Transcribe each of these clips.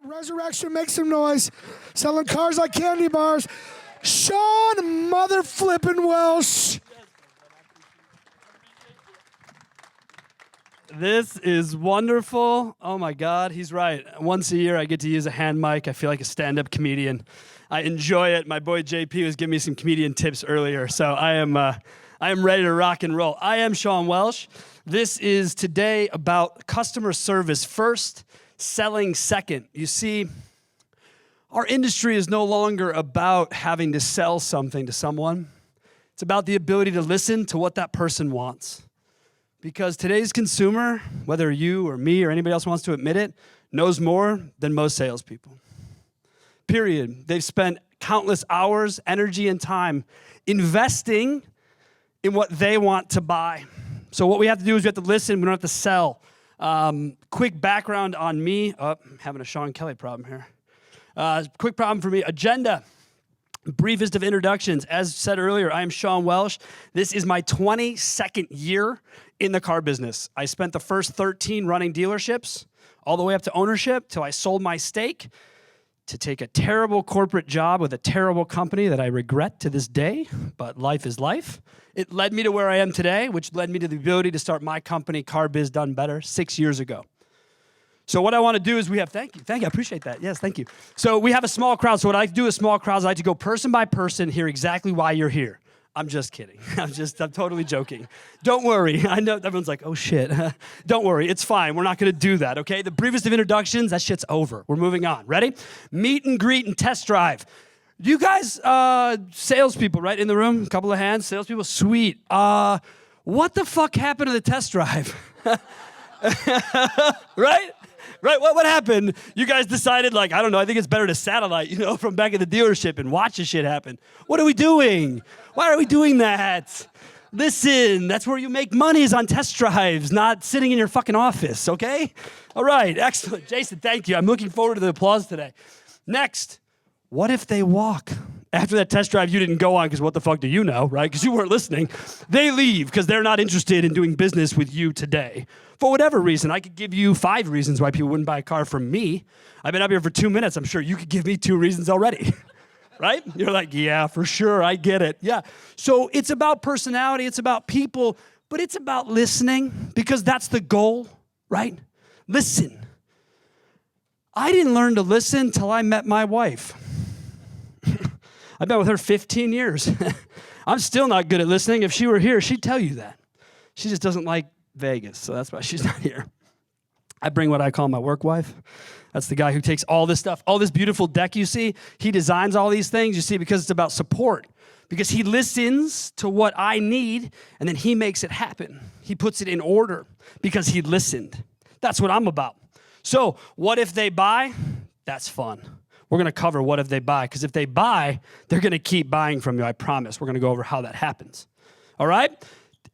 Resurrection, make some noise. Selling cars like candy bars. Sean mother flippin' Welsh. This is wonderful. Oh my God, he's right. Once a year I get to use a hand mic. I feel like a stand-up comedian. I enjoy it. My boy JP was giving me some comedian tips earlier, so I am ready to rock and roll. I am Sean Welsh. This is today about customer service first, selling second. You see, our industry is no longer about having to sell something to someone. It's about the ability to listen to what that person wants. Because today's consumer, whether you or me or anybody else wants to admit it, knows more than most salespeople. Period. They've spent countless hours, energy, and time investing in what they want to buy. So what we have to do is we have to listen. We don't have to sell. Quick background on me. Oh, I'm having a Sean Kelly problem here. Quick problem for me. Agenda. Briefest of introductions. As said earlier, I am Sean Welsh. This is my 22nd year in the car business. I spent the first 13 running dealerships, all the way up to ownership, till I sold my stake to take a terrible corporate job with a terrible company that I regret to this day, but life is life. It led me to where I am today, which led me to the ability to start my company, Car Biz Done Better, 6 years ago. So what I want to do is thank you, I appreciate that. Yes, thank you. So we have a small crowd. So what I like to do with small crowds, I like to go person by person, hear exactly why you're here. I'm just kidding. I'm totally joking. Don't worry. I know everyone's like, oh shit. Don't worry, it's fine. We're not gonna do that, okay? The briefest of introductions, that shit's over. We're moving on. Ready? Meet and greet and test drive. You guys, salespeople, right, in the room? A couple of hands, salespeople, sweet. What the fuck happened to the test drive? Right? Right, what happened? You guys decided, like, I don't know, I think it's better to satellite, from back at the dealership and watch this shit happen. What are we doing? Why are we doing that? Listen, that's where you make money, is on test drives, not sitting in your fucking office, okay? All right, excellent. Jason, thank you. I'm looking forward to the applause today. Next, what if they walk? After that test drive you didn't go on, because what the fuck do you know, right? Because you weren't listening. They leave because they're not interested in doing business with you today. For whatever reason, I could give you 5 reasons why people wouldn't buy a car from me. I've been up here for 2 minutes. I'm sure you could give me 2 reasons already, right? You're like, yeah, for sure, I get it. Yeah, so it's about personality, it's about people, but it's about listening, because that's the goal, right? Listen. I didn't learn to listen till I met my wife. I've been with her 15 years. I'm still not good at listening. If she were here, she'd tell you that. She just doesn't like Vegas, so that's why she's not here. I bring what I call my work wife. That's the guy who takes all this stuff, all this beautiful deck you see. He designs all these things, you see, because it's about support. Because he listens to what I need, and then he makes it happen. He puts it in order because he listened. That's what I'm about. So what if they buy? That's fun. We're going to cover what if they buy, because if they buy, they're going to keep buying from you, I promise. We're going to go over how that happens. All right?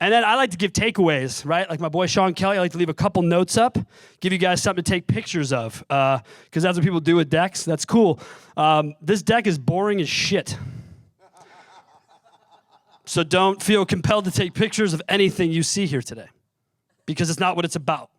And then I like to give takeaways, right? Like my boy Sean Kelly, I like to leave a couple notes up, give you guys something to take pictures of, because that's what people do with decks. That's cool. This deck is boring as shit. So don't feel compelled to take pictures of anything you see here today, because it's not what it's about.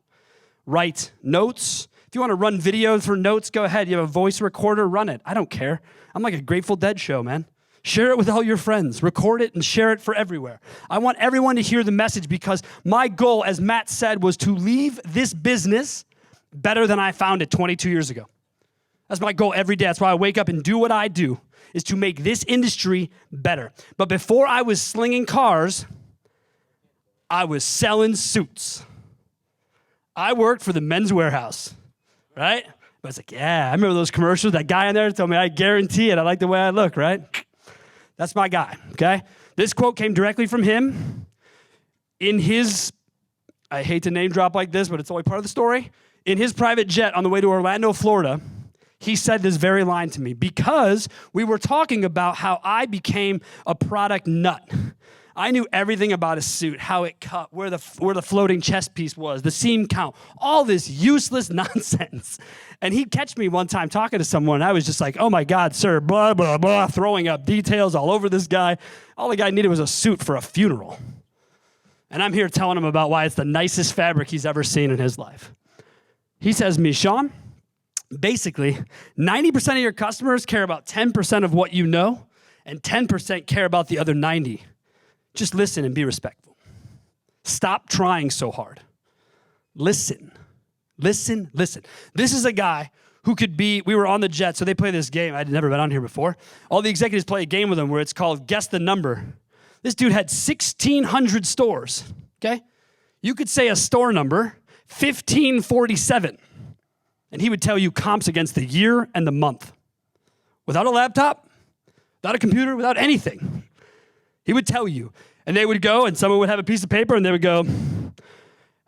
Write notes. If you want to run video for notes, go ahead. You have a voice recorder, run it. I don't care. I'm like a Grateful Dead show, man. Share it with all your friends. Record it and share it for everywhere. I want everyone to hear the message, because my goal, as Matt said, was to leave this business better than I found it 22 years ago. That's my goal every day. That's why I wake up and do what I do, is to make this industry better. But before I was slinging cars, I was selling suits. I worked for the Men's Wearhouse, right? I was like, yeah, I remember those commercials. That guy in there told me, I guarantee it. I like the way I look, right? That's my guy, okay? This quote came directly from him in his, I hate to name drop like this, but it's only part of the story. In his private jet on the way to Orlando, Florida, he said this very line to me, because we were talking about how I became a product nut. I knew everything about a suit, how it cut, where the floating chest piece was, the seam count, all this useless nonsense. And he'd catch me one time talking to someone, and I was just like, oh my God, sir, blah, blah, blah, throwing up details all over this guy. All the guy needed was a suit for a funeral. And I'm here telling him about why it's the nicest fabric he's ever seen in his life. He says to me, Sean, Basically, 90% of your customers care about 10% of what you know, and 10% care about the other 90. Just listen and be respectful. Stop trying so hard. Listen. Listen, listen. This is a guy who could be, we were on the jet, so they play this game. I'd never been on here before. All the executives play a game with him where it's called Guess the Number. This dude had 1,600 stores, okay? You could say a store number, 1547, and he would tell you comps against the year and the month. Without a laptop, without a computer, without anything. He would tell you. And they would go, and someone would have a piece of paper, and they would go,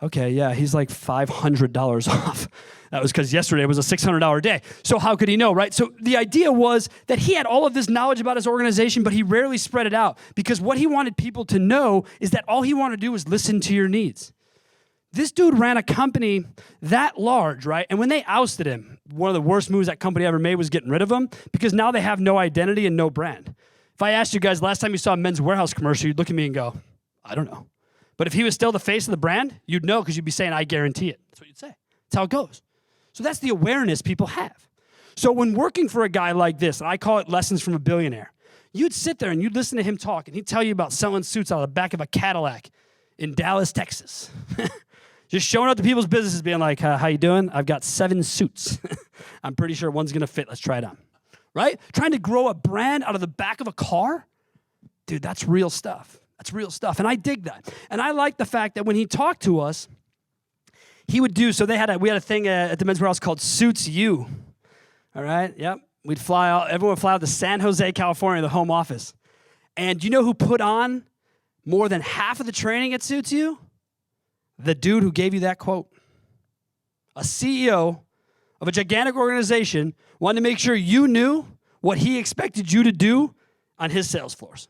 okay, yeah, he's like $500 off. That was because yesterday was a $600 day. So how could he know, right? So the idea was that he had all of this knowledge about his organization, but he rarely spread it out because what he wanted people to know is that all he wanted to do was listen to your needs. This dude ran a company that large, right? And when they ousted him, one of the worst moves that company ever made was getting rid of him because now they have no identity and no brand. If I asked you guys last time you saw a Men's Wearhouse commercial, you'd look at me and go, I don't know. But if he was still the face of the brand, you'd know because you'd be saying, I guarantee it. That's what you'd say. That's how it goes. So that's the awareness people have. So when working for a guy like this, and I call it lessons from a billionaire, you'd sit there and you'd listen to him talk, and he'd tell you about selling suits out of the back of a Cadillac in Dallas, Texas. Just showing up to people's businesses being like, how you doing? I've got 7 suits. I'm pretty sure one's going to fit. Let's try it on. Right? Trying to grow a brand out of the back of a car? Dude, that's real stuff. That's real stuff. And I dig that. And I like the fact that when he talked to us, he would do, so we had a thing at the Men's Wearhouse called Suits You. All right? Yep. We'd fly out, everyone would fly out to San Jose, California, the home office. And do you know who put on more than half of the training at Suits You? The dude who gave you that quote. A CEO of a gigantic organization wanted to make sure you knew what he expected you to do on his sales floors.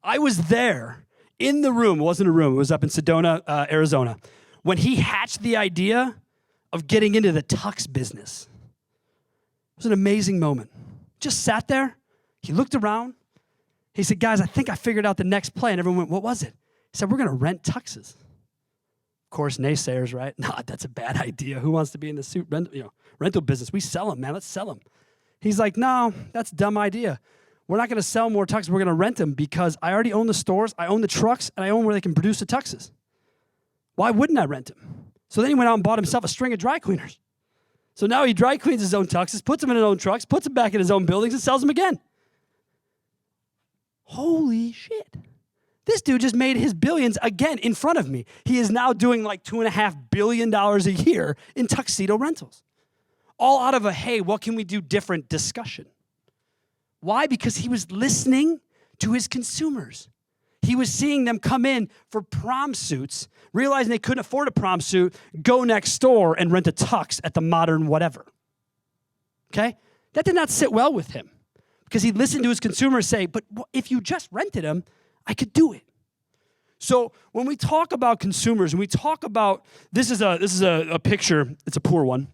I was there in the room. It wasn't a room. It was up in Sedona, Arizona, when he hatched the idea of getting into the tux business. It was an amazing moment. Just sat there. He looked around. He said, guys, I think I figured out the next play. And everyone went, what was it? He said, we're going to rent tuxes. Of course, naysayers, right? Nah, that's a bad idea. Who wants to be in the suit rental business? We sell them, man. Let's sell them. He's like, no, that's a dumb idea. We're not going to sell more tuxes. We're going to rent them because I already own the stores, I own the trucks, and I own where they can produce the tuxes. Why wouldn't I rent them? So then he went out and bought himself a string of dry cleaners. So now he dry cleans his own tuxes, puts them in his own trucks, puts them back in his own buildings, and sells them again. Holy shit. This dude just made his billions again in front of me. He is now doing like $2.5 billion a year in tuxedo rentals. All out of a, hey, what can we do different discussion. Why? Because he was listening to his consumers. He was seeing them come in for prom suits, realizing they couldn't afford a prom suit, go next door and rent a tux at the Modern whatever. Okay? That did not sit well with him because he listened to his consumers say, but if you just rented them, I could do it. So when we talk about consumers, and we talk about, this is a picture, it's a poor one,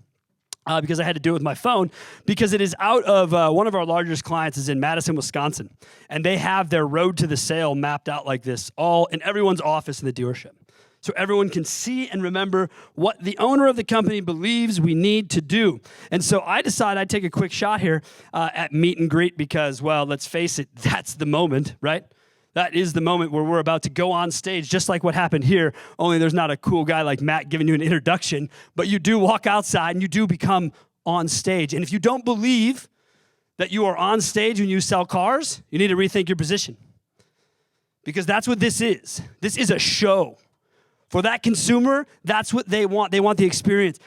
because I had to do it with my phone, because it is out of one of our largest clients is in Madison, Wisconsin. And they have their road to the sale mapped out like this, all in everyone's office in the dealership. So everyone can see and remember what the owner of the company believes we need to do. And so I decided I'd take a quick shot here at meet and greet because, well, let's face it, that's the moment, right? That is the moment where we're about to go on stage, just like what happened here, only there's not a cool guy like Matt giving you an introduction, but you do walk outside and you do become on stage. And if you don't believe that you are on stage when you sell cars, you need to rethink your position. Because that's what this is. This is a show. For that consumer, that's what they want. They want the experience.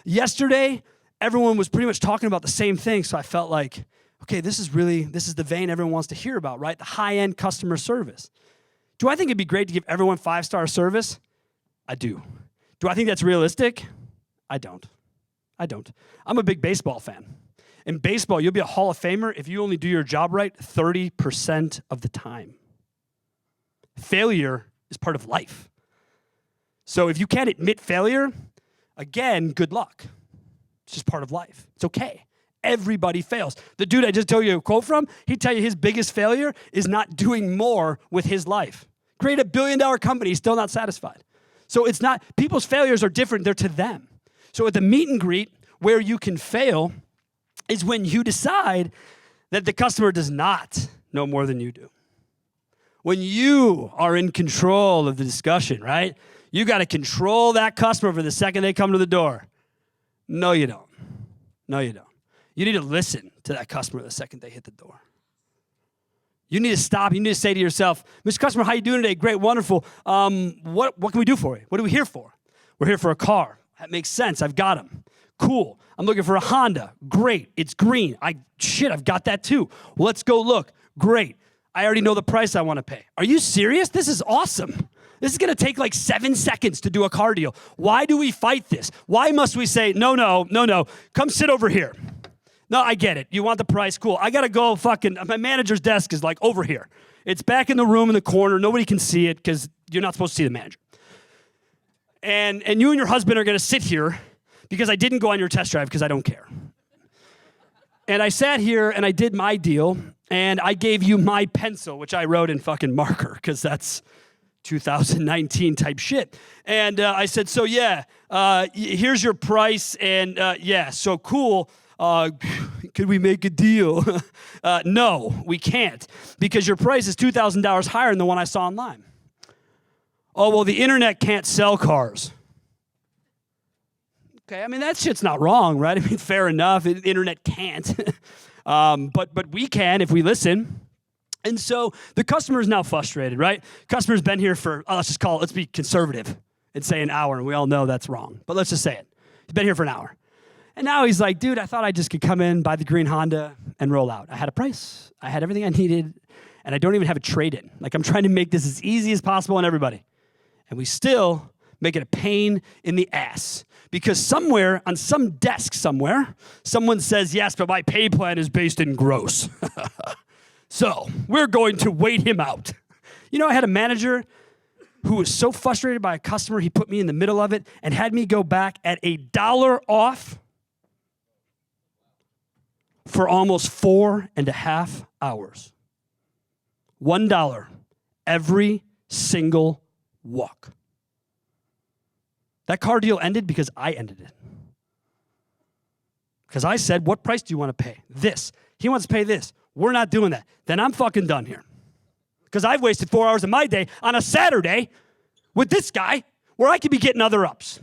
Yesterday, everyone was pretty much talking about the same thing, so I felt like, okay, this is the vein everyone wants to hear about, right? The high-end customer service. Do I think it'd be great to give everyone 5-star service? I do. Do I think that's realistic? I don't. I'm a big baseball fan. In baseball, you'll be a Hall of Famer if you only do your job right 30% of the time. Failure is part of life. So if you can't admit failure, again, good luck. It's just part of life. It's okay. Everybody fails. The dude I just told you a quote from, he'd tell you his biggest failure is not doing more with his life. Create $1 billion company, he's still not satisfied. So it's not, people's failures are different, they're to them. So at the meet and greet, where you can fail is when you decide that the customer does not know more than you do. When you are in control of the discussion, right? You got to control that customer for the second they come to the door. No, you don't. No, you don't. You need to listen to that customer the second they hit the door. You need to stop. You need to say to yourself, Mr. Customer, how you doing today? Great, wonderful. What can we do for you? What are we here for? We're here for a car. That makes sense. I've got them. Cool. I'm looking for a Honda. Great. It's green. I've got that too. Well, let's go look. Great. I already know the price I want to pay. Are you serious? This is awesome. This is going to take like 7 seconds to do a car deal. Why do we fight this? Why must we say, no, come sit over here? No, I get it. You want the price? Cool. I got to go my manager's desk is like over here. It's back in the room in the corner. Nobody can see it because you're not supposed to see the manager. And you and your husband are going to sit here because I didn't go on your test drive because I don't care. And I sat here and I did my deal and I gave you my pencil, which I wrote in fucking marker because that's 2019 type shit. And I said, so yeah, here's your price and yeah, so cool. Could we make a deal? No, we can't because your price is $2,000 higher than the one I saw online. Oh, well, the internet can't sell cars. Okay, I mean, that shit's not wrong, right? I mean, fair enough. The internet can't. But we can if we listen. And so the customer is now frustrated, right? Customer's been here for, let's be conservative and say an hour, and we all know that's wrong. But let's just say it. He's been here for an hour. And now he's like, dude, I thought I just could come in, buy the green Honda, and roll out. I had a price. I had everything I needed, and I don't even have a trade-in. Like, I'm trying to make this as easy as possible on everybody. And we still make it a pain in the ass. Because somewhere, on some desk somewhere, someone says, yes, but my pay plan is based in gross. So we're going to wait him out. You know, I had a manager who was so frustrated by a customer, he put me in the middle of it and had me go back at $1 off for almost 4.5 hours. $1 every single walk. That car deal ended because I ended it. Because I said, what price do you want to pay? This. He wants to pay this. We're not doing that. Then I'm fucking done here. Because I've wasted 4 hours of my day on a Saturday with this guy where I could be getting other ups.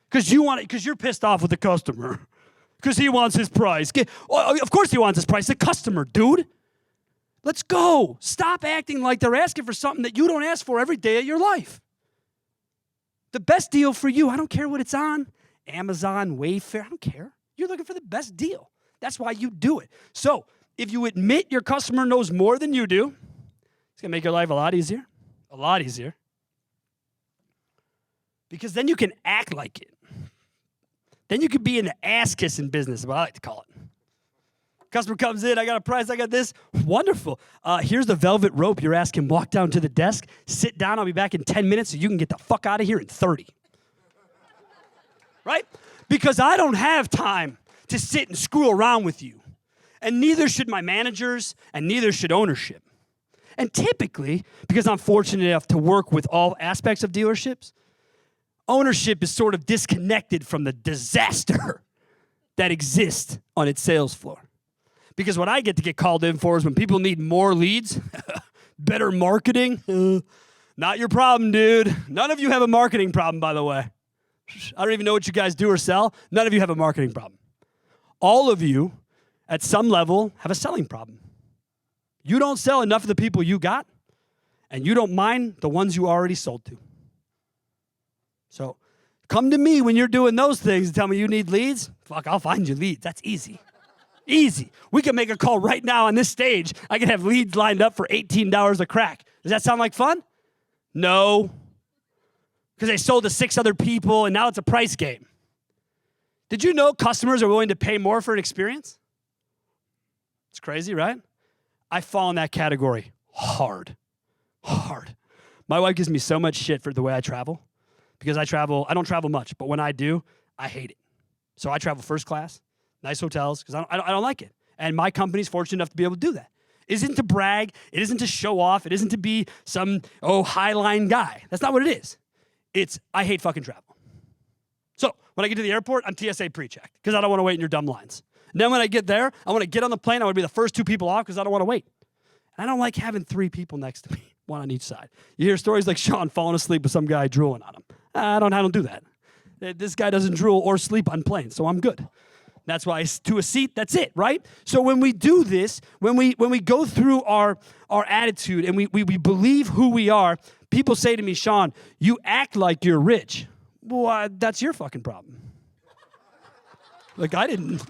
Because you're pissed off with the customer. Because he wants his price. Of course he wants his price. The customer, dude. Let's go. Stop acting like they're asking for something that you don't ask for every day of your life. The best deal for you, I don't care what it's on. Amazon, Wayfair, I don't care. You're looking for the best deal. That's why you do it. So if you admit your customer knows more than you do, it's going to make your life a lot easier. A lot easier. Because then you can act like it. Then you could be in the ass-kissing business, what I like to call it. Customer comes in, I got a price, I got this. Wonderful. Here's the velvet rope. Your ass can walk down to the desk, sit down, I'll be back in 10 minutes so you can get the fuck out of here in 30. Right? Because I don't have time to sit and screw around with you. And neither should my managers, and neither should ownership. And typically, because I'm fortunate enough to work with all aspects of dealerships, ownership is sort of disconnected from the disaster that exists on its sales floor. Because what I get called in for is when people need more leads, better marketing. Not your problem, dude. None of you have a marketing problem, by the way. I don't even know what you guys do or sell. None of you have a marketing problem. All of you, at some level, have a selling problem. You don't sell enough of the people you got, and you don't mind the ones you already sold to. So come to me when you're doing those things and tell me you need leads. Fuck, I'll find you leads. That's easy. Easy. We can make a call right now on this stage. I can have leads lined up for $18 a crack. Does that sound like fun? No. Because they sold to 6 other people, and now it's a price game. Did you know customers are willing to pay more for an experience? It's crazy, right? I fall in that category hard. Hard. My wife gives me so much shit for the way I travel. Because I don't travel much, but when I do, I hate it. So I travel first class, nice hotels, because I don't like it. And my company's fortunate enough to be able to do that. It isn't to brag. It isn't to show off. It isn't to be some, highline guy. That's not what it is. It's, I hate fucking travel. So when I get to the airport, I'm TSA pre-checked because I don't want to wait in your dumb lines. And then when I get there, I want to get on the plane. I want to be the first 2 people off because I don't want to wait. And I don't like having 3 people next to me, 1 on each side. You hear stories like Sean falling asleep with some guy drooling on him. I don't do that. This guy doesn't drool or sleep on planes, so I'm good. That's why to a seat, that's it, right? So when we do this, when we go through our attitude and we believe who we are, people say to me, Sean, you act like you're rich. Well, that's your fucking problem. Like, I didn't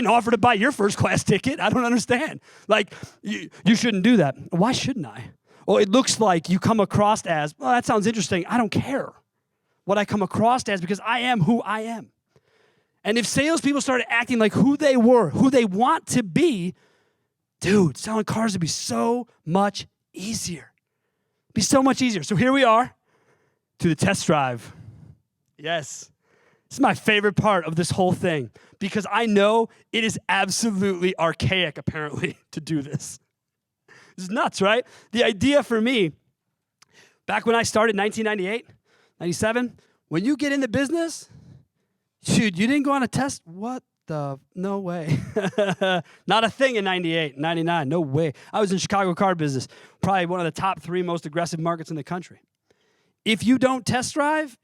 offer to buy your first class ticket. I don't understand. Like, you shouldn't do that. Why shouldn't I? Well, it looks like you come across as, well, that sounds interesting. I don't care what I come across as because I am who I am. And if salespeople started acting like who they were, who they want to be, dude, selling cars would be so much easier. It'd be so much easier. So here we are to the test drive. Yes. This is my favorite part of this whole thing because I know it is absolutely archaic, apparently, to do this. This is nuts, right? The idea for me, back when I started, 1998, 97, when you get into business, dude, you didn't go on a test? What the? No way. Not a thing in 98, 99. No way. I was in Chicago car business, probably one of the top 3 most aggressive markets in the country. If you don't test drive,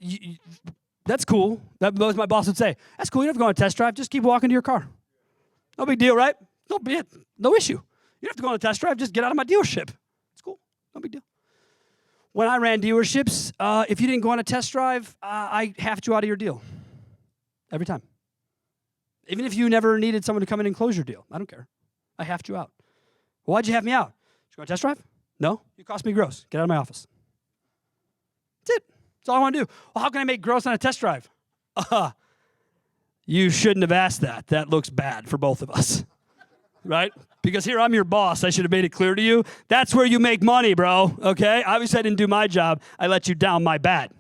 that's cool. That was my boss would say. That's cool. You don't have to go on a test drive. Just keep walking to your car. No big deal, right? No issue. You don't have to go on a test drive. Just get out of my dealership. It's cool. No big deal. When I ran dealerships, if you didn't go on a test drive, I halved you out of your deal. Every time. Even if you never needed someone to come in and close your deal. I don't care. I halved you out. Well, why'd you have me out? Did you go on a test drive? No. You cost me gross. Get out of my office. That's it. That's all I want to do. Well, how can I make gross on a test drive? You shouldn't have asked that. That looks bad for both of us. Right? Because here I'm your boss. I should have made it clear to you. That's where you make money, bro. Okay? Obviously, I didn't do my job. I let you down. My bad.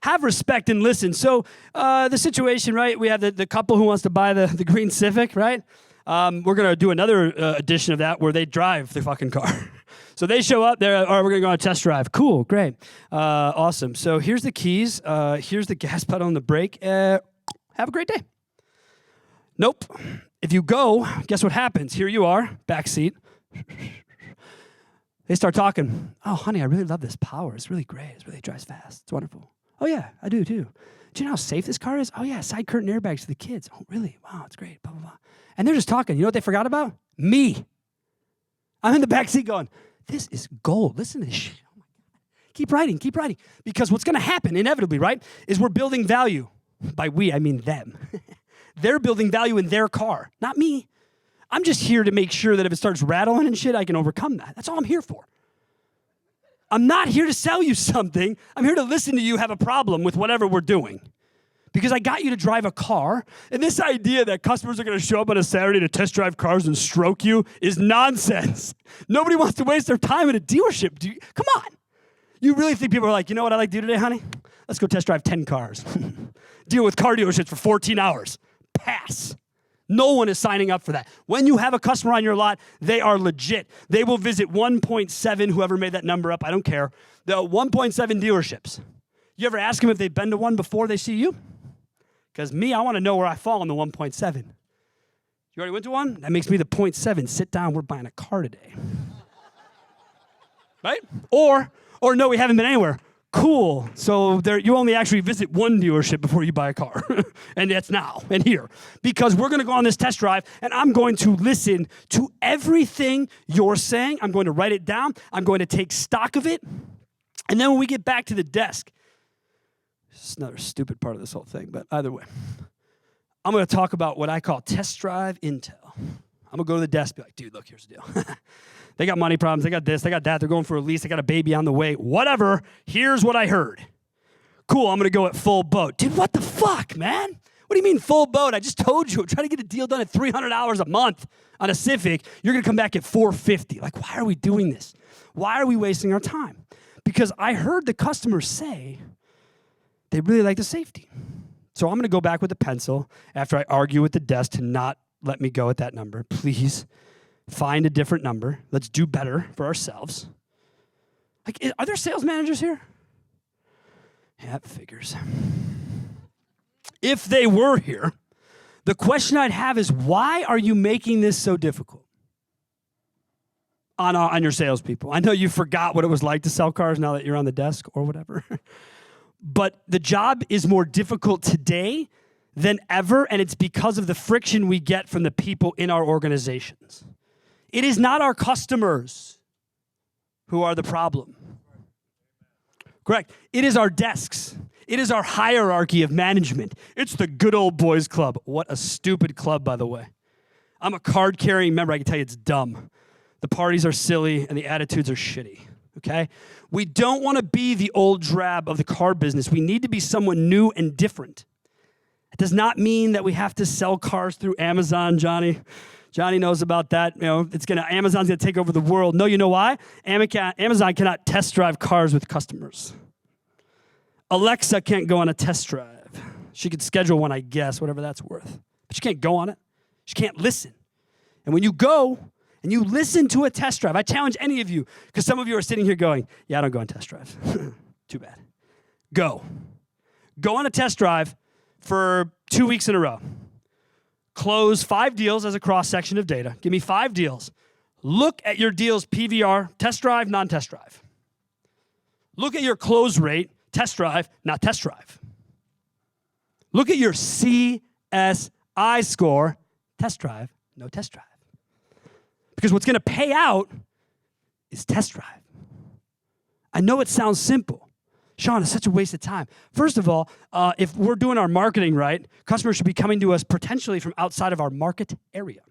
Have respect and listen. So the situation, right? We have the couple who wants to buy the green Civic, right? We're going to do another edition of that where they drive the fucking car. So they show up there. All right, we're going to go on a test drive. Cool, great. Awesome. So here's the keys. Here's the gas pedal and the brake. Have a great day. Nope. If you go, guess what happens? Here you are, back seat. They start talking. Oh, honey, I really love this power. It's really great. It really drives fast. It's wonderful. Oh, yeah, I do, too. Do you know how safe this car is? Oh, yeah, side curtain airbags for the kids. Oh, really? Wow, it's great, blah, blah, blah. And they're just talking. You know what they forgot about? Me. I'm in the back seat going, this is gold. Listen to this shit. Oh, my God. Keep writing, keep writing. Because what's going to happen, inevitably, right, is we're building value. By we, I mean them. They're building value in their car, not me. I'm just here to make sure that if it starts rattling and shit, I can overcome that. That's all I'm here for. I'm not here to sell you something. I'm here to listen to you have a problem with whatever we're doing. Because I got you to drive a car, and this idea that customers are going to show up on a Saturday to test drive cars and stroke you is nonsense. Nobody wants to waste their time at a dealership. Come on. You really think people are like, you know what I'd like to do today, honey? Let's go test drive 10 cars. Deal with car dealerships for 14 hours. Pass. No one is signing up for that. When you have a customer on your lot, they are legit. They will visit 1.7, whoever made that number up, I don't care. The 1.7 dealerships. You ever ask them if they've been to one before they see you? Because me, I want to know where I fall in the 1.7. You already went to one? That makes me the 0.7. Sit down, we're buying a car today. Right? Or no, we haven't been anywhere. Cool. So you only actually visit one dealership before you buy a car. And that's now and here. Because we're going to go on this test drive, and I'm going to listen to everything you're saying. I'm going to write it down. I'm going to take stock of it. And then when we get back to the desk, this is another stupid part of this whole thing, but either way, I'm going to talk about what I call test drive intel. I'm going to go to the desk and be like, dude, look, here's the deal. They got money problems. They got this. They got that. They're going for a lease. They got a baby on the way. Whatever. Here's what I heard. Cool. I'm going to go at full boat. Dude, what the fuck, man? What do you mean full boat? I just told you. I'm trying to get a deal done at $300 a month on a Civic. You're going to come back at $450. Like, why are we doing this? Why are we wasting our time? Because I heard the customers say they really like the safety. So I'm going to go back with a pencil after I argue with the desk to not let me go at that number. Please. Find a different number. Let's do better for ourselves. Like, are there sales managers here? Yeah, that figures. If they were here, the question I'd have is, why are you making this so difficult on your salespeople? I know you forgot what it was like to sell cars now that you're on the desk or whatever. But the job is more difficult today than ever, and it's because of the friction we get from the people in our organizations. It is not our customers who are the problem. Correct. It is our desks. It is our hierarchy of management. It's the good old boys club. What a stupid club, by the way. I'm a card-carrying member. I can tell you it's dumb. The parties are silly, and the attitudes are shitty, okay? We don't want to be the old drab of the card business. We need to be someone new and different. It does not mean that we have to sell cars through Amazon, Johnny. Johnny knows about that. You know, Amazon's gonna take over the world. No, you know why? Amazon cannot test drive cars with customers. Alexa can't go on a test drive. She could schedule one, I guess, whatever that's worth. But she can't go on it. She can't listen. And when you go and you listen to a test drive, I challenge any of you, because some of you are sitting here going, yeah, I don't go on test drives. Too bad. Go. Go on a test drive for 2 weeks in a row. Close 5 deals as a cross-section of data. Give me 5 deals. Look at your deals PVR, test drive, non-test drive. Look at your close rate, test drive, not test drive. Look at your CSI score, test drive, no test drive. Because what's going to pay out is test drive. I know it sounds simple. Sean, it's such a waste of time. First of all, if we're doing our marketing right, customers should be coming to us potentially from outside of our market area.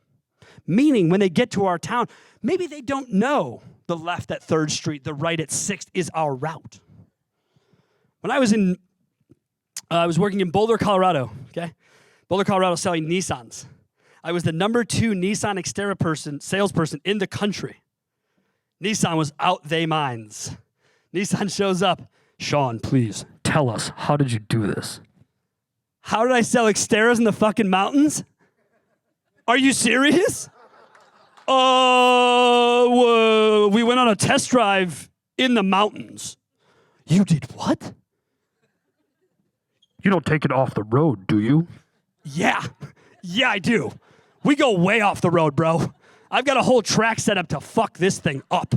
Meaning, when they get to our town, maybe they don't know the left at 3rd Street, the right at 6th is our route. When I was working in Boulder, Colorado, okay? Boulder, Colorado, selling Nissans. I was the number 2 Nissan Xterra salesperson in the country. Nissan was out they minds. Nissan shows up. Sean, please, tell us, how did you do this? How did I sell Xterras in the fucking mountains? Are you serious? We went on a test drive in the mountains. You did what? You don't take it off the road, do you? Yeah. Yeah, I do. We go way off the road, bro. I've got a whole track set up to fuck this thing up.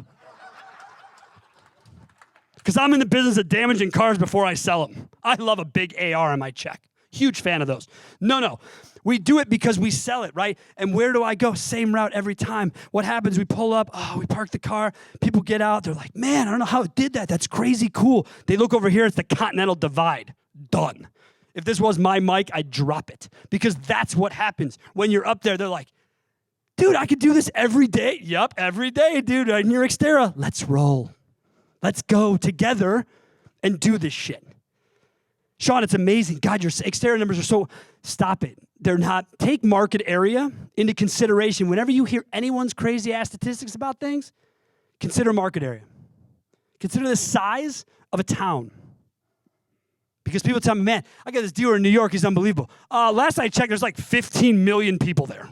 Because I'm in the business of damaging cars before I sell them. I love a big AR on my check. Huge fan of those. No. We do it because we sell it, right? And where do I go? Same route every time. What happens? We pull up. We park the car. People get out. They're like, man, I don't know how it did that. That's crazy cool. They look over here. It's the Continental Divide. Done. If this was my mic, I'd drop it. Because that's what happens. When you're up there, they're like, dude, I could do this every day. Yup, every day, dude. In your Xterra. Let's roll. Let's go together and do this shit. Sean, it's amazing. God, your Xterra numbers are so... Stop it. They're not... Take market area into consideration. Whenever you hear anyone's crazy-ass statistics about things, consider market area. Consider the size of a town. Because people tell me, man, I got this dealer in New York. He's unbelievable. Last I checked, there's like 15 million people there.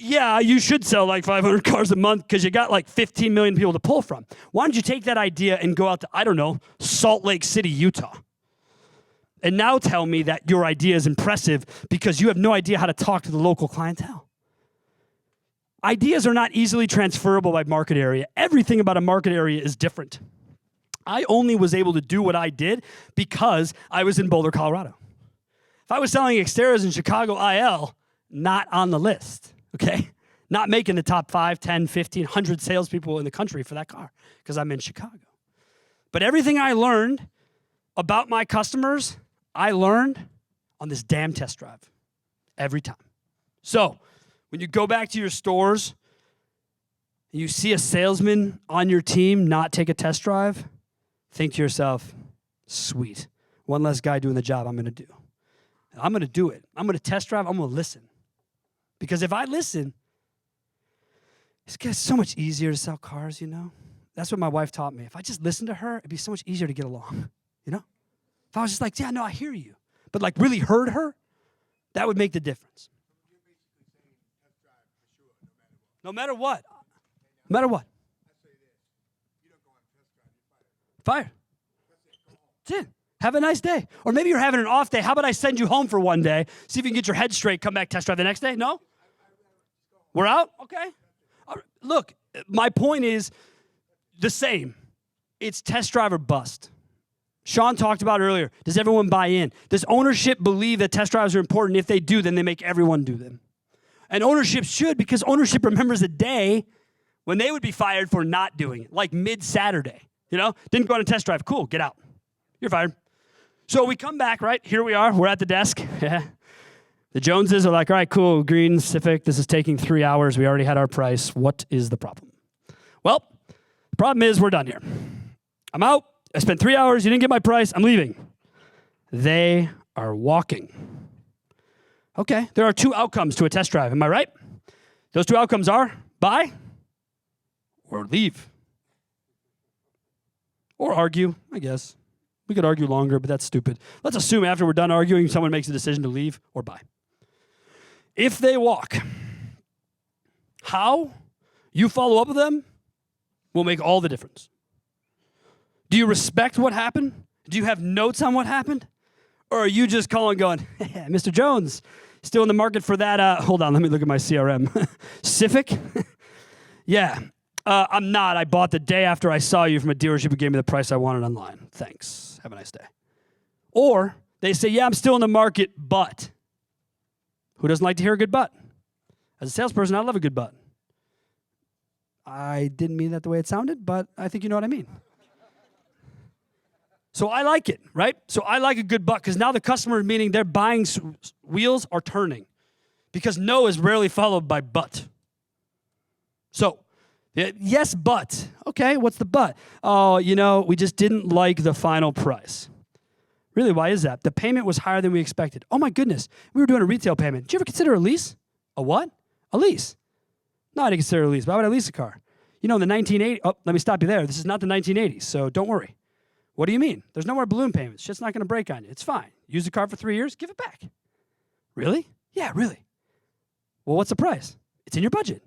Yeah, you should sell like 500 cars a month because you got like 15 million people to pull from. Why don't you take that idea and go out to, I don't know, Salt Lake City, Utah? And now tell me that your idea is impressive because you have no idea how to talk to the local clientele. Ideas are not easily transferable by market area. Everything about a market area is different. I only was able to do what I did because I was in Boulder, Colorado. If I was selling Xterras in Chicago IL, not on the list. Okay? Not making the top 5, 10, 15, 100 salespeople in the country for that car because I'm in Chicago. But everything I learned about my customers, I learned on this damn test drive every time. So when you go back to your stores and you see a salesman on your team not take a test drive, think to yourself, sweet, one less guy doing the job I'm going to do. And I'm going to do it. I'm going to test drive. I'm going to listen. Because if I listen, it's so much easier to sell cars, you know? That's what my wife taught me. If I just listened to her, it'd be so much easier to get along, you know? If I was just like, yeah, no, I hear you, but like really heard her, that would make the difference. No matter what. No matter what. Fire. That's it. Have a nice day. Or maybe you're having an off day. How about I send you home for one day, see if you can get your head straight, come back, test drive the next day? No? We're out? Okay. All right. Look, my point is the same. It's test drive or bust. Sean talked about earlier. Does everyone buy in? Does ownership believe that test drives are important? If they do, then they make everyone do them. And ownership should, because ownership remembers a day when they would be fired for not doing it, like mid-Saturday. Didn't go on a test drive. Cool, get out. You're fired. So we come back, right? Here we are. We're at the desk. Yeah. The Joneses are like, all right, cool, green Civic. This is taking 3 hours. We already had our price. What is the problem? Well, the problem is we're done here. I'm out. I spent 3 hours. You didn't get my price. I'm leaving. They are walking. Okay, there are two outcomes to a test drive. Am I right? Those two outcomes are buy or leave. Or argue, I guess. We could argue longer, but that's stupid. Let's assume after we're done arguing, someone makes a decision to leave or buy. If they walk, how you follow up with them will make all the difference. Do you respect what happened? Do you have notes on what happened? Or are you just calling going, Mr. Jones, still in the market for that, hold on, let me look at my CRM. Civic? Yeah. I'm not. I bought the day after I saw you from a dealership who gave me the price I wanted online. Thanks. Have a nice day. Or they say, yeah, I'm still in the market, but. Who doesn't like to hear a good but? As a salesperson, I love a good but. I didn't mean that the way it sounded, but I think you know what I mean. So I like it, right? So I like a good but because now the customer, meaning their buying wheels are turning because no is rarely followed by but. So, yes, but. Okay, what's the but? Oh, we just didn't like the final price. Really, why is that? The payment was higher than we expected. Oh, my goodness. We were doing a retail payment. Did you ever consider a lease? A what? A lease. No, I didn't consider a lease. Why would I lease a car? In the 1980s. Oh, let me stop you there. This is not the 1980s, so don't worry. What do you mean? There's no more balloon payments. Shit's not going to break on you. It's fine. Use the car for 3 years, give it back. Really? Yeah, really. Well, what's the price? It's in your budget.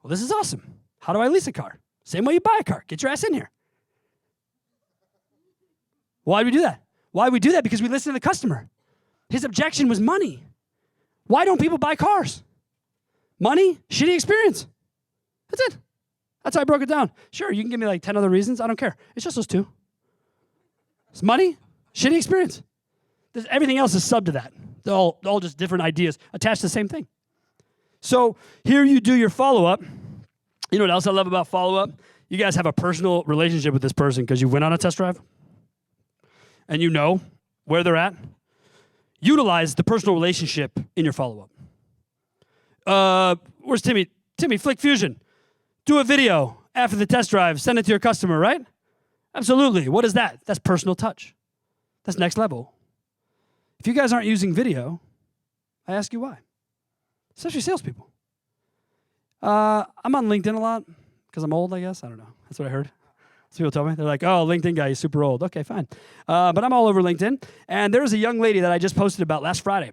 Well, this is awesome. How do I lease a car? Same way you buy a car. Get your ass in here. Why do we do that? Why do we do that? Because we listen to the customer. His objection was money. Why don't people buy cars? Money, shitty experience. That's it. That's how I broke it down. Sure, you can give me like 10 other reasons. I don't care. It's just those two. It's money, shitty experience. Everything else is sub to that. They're all just different ideas attached to the same thing. So here you do your follow-up. You know what else I love about follow-up? You guys have a personal relationship with this person because you went on a test drive and you know where they're at. Utilize the personal relationship in your follow-up. Where's Timmy? Timmy, Flick Fusion. Do a video after the test drive. Send it to your customer, right? Absolutely. What is that? That's personal touch. That's next level. If you guys aren't using video, I ask you why. Especially salespeople. I'm on LinkedIn a lot because I'm old, I guess. I don't know. That's what I heard. Some people tell me. They're like, oh, LinkedIn guy, he's super old. Okay, fine. But I'm all over LinkedIn. And there's a young lady that I just posted about last Friday.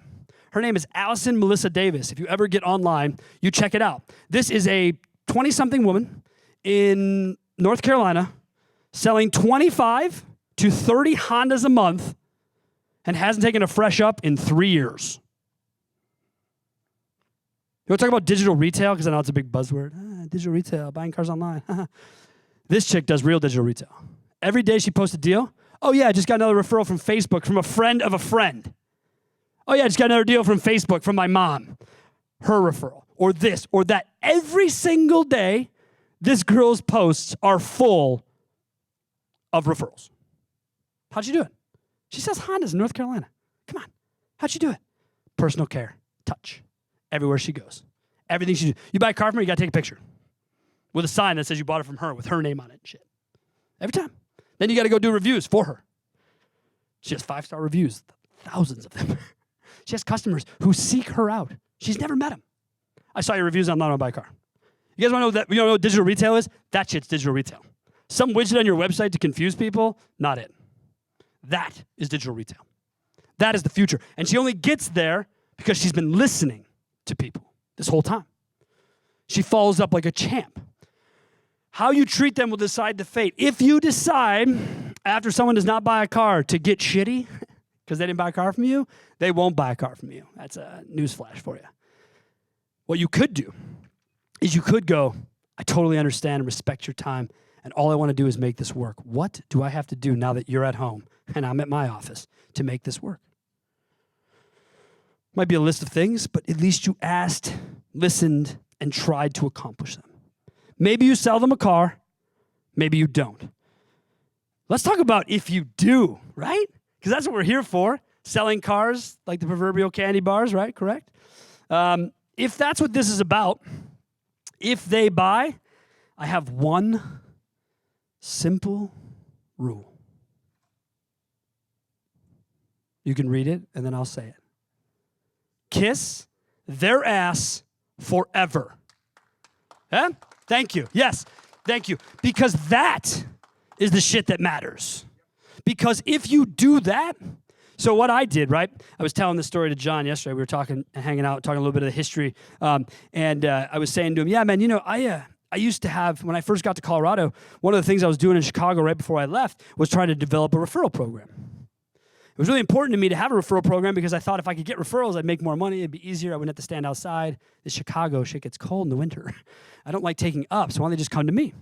Her name is Allison Melissa Davis. If you ever get online, you check it out. This is a 20-something woman in North Carolina selling 25 to 30 Hondas a month and hasn't taken a fresh up in 3 years. You want to talk about digital retail? Because I know it's a big buzzword. Digital retail, buying cars online. This chick does real digital retail. Every day she posts a deal. Oh, yeah, I just got another referral from Facebook from a friend of a friend. Oh, yeah, I just got another deal from Facebook from my mom. Her referral. Or this or that. Every single day, this girl's posts are full of referrals. How'd you do it? She sells Hondas in North Carolina. Come on. How'd you do it? Personal care. Touch. Everywhere she goes. Everything she does. You buy a car from her, you got to take a picture with a sign that says you bought it from her with her name on it and shit. Every time. Then you got to go do reviews for her. She has 5-star reviews, thousands of them. She has customers who seek her out. She's never met them. I saw your reviews online, I'll buy a car. You guys want to know what digital retail is? That shit's digital retail. Some widget on your website to confuse people, not it. That is digital retail. That is the future. And she only gets there because she's been listening to people this whole time. She follows up like a champ. How you treat them will decide the fate. If you decide after someone does not buy a car to get shitty because they didn't buy a car from you, they won't buy a car from you. That's a newsflash for you. What you could do is you could go, I totally understand and respect your time, and all I want to do is make this work. What do I have to do now that you're at home and I'm at my office to make this work? Might be a list of things, but at least you asked, listened, and tried to accomplish them. Maybe you sell them a car, maybe you don't. Let's talk about if you do, right? Because that's what we're here for, selling cars like the proverbial candy bars, right? Correct? If that's what this is about, if they buy, I have one simple rule. You can read it, and then I'll say it. Kiss their ass forever. Yeah? Thank you. Yes, thank you. Because that is the shit that matters. Because if you do that, so what I did, right? I was telling this story to John yesterday. We were talking, hanging out, talking a little bit of the history. And I was saying to him, yeah, man, you know, I used to have, when I first got to Colorado, one of the things I was doing in Chicago right before I left was trying to develop a referral program. It was really important to me to have a referral program because I thought if I could get referrals, I'd make more money. It'd be easier. I wouldn't have to stand outside. This Chicago shit gets cold in the winter. I don't like taking up, so why don't they just come to me?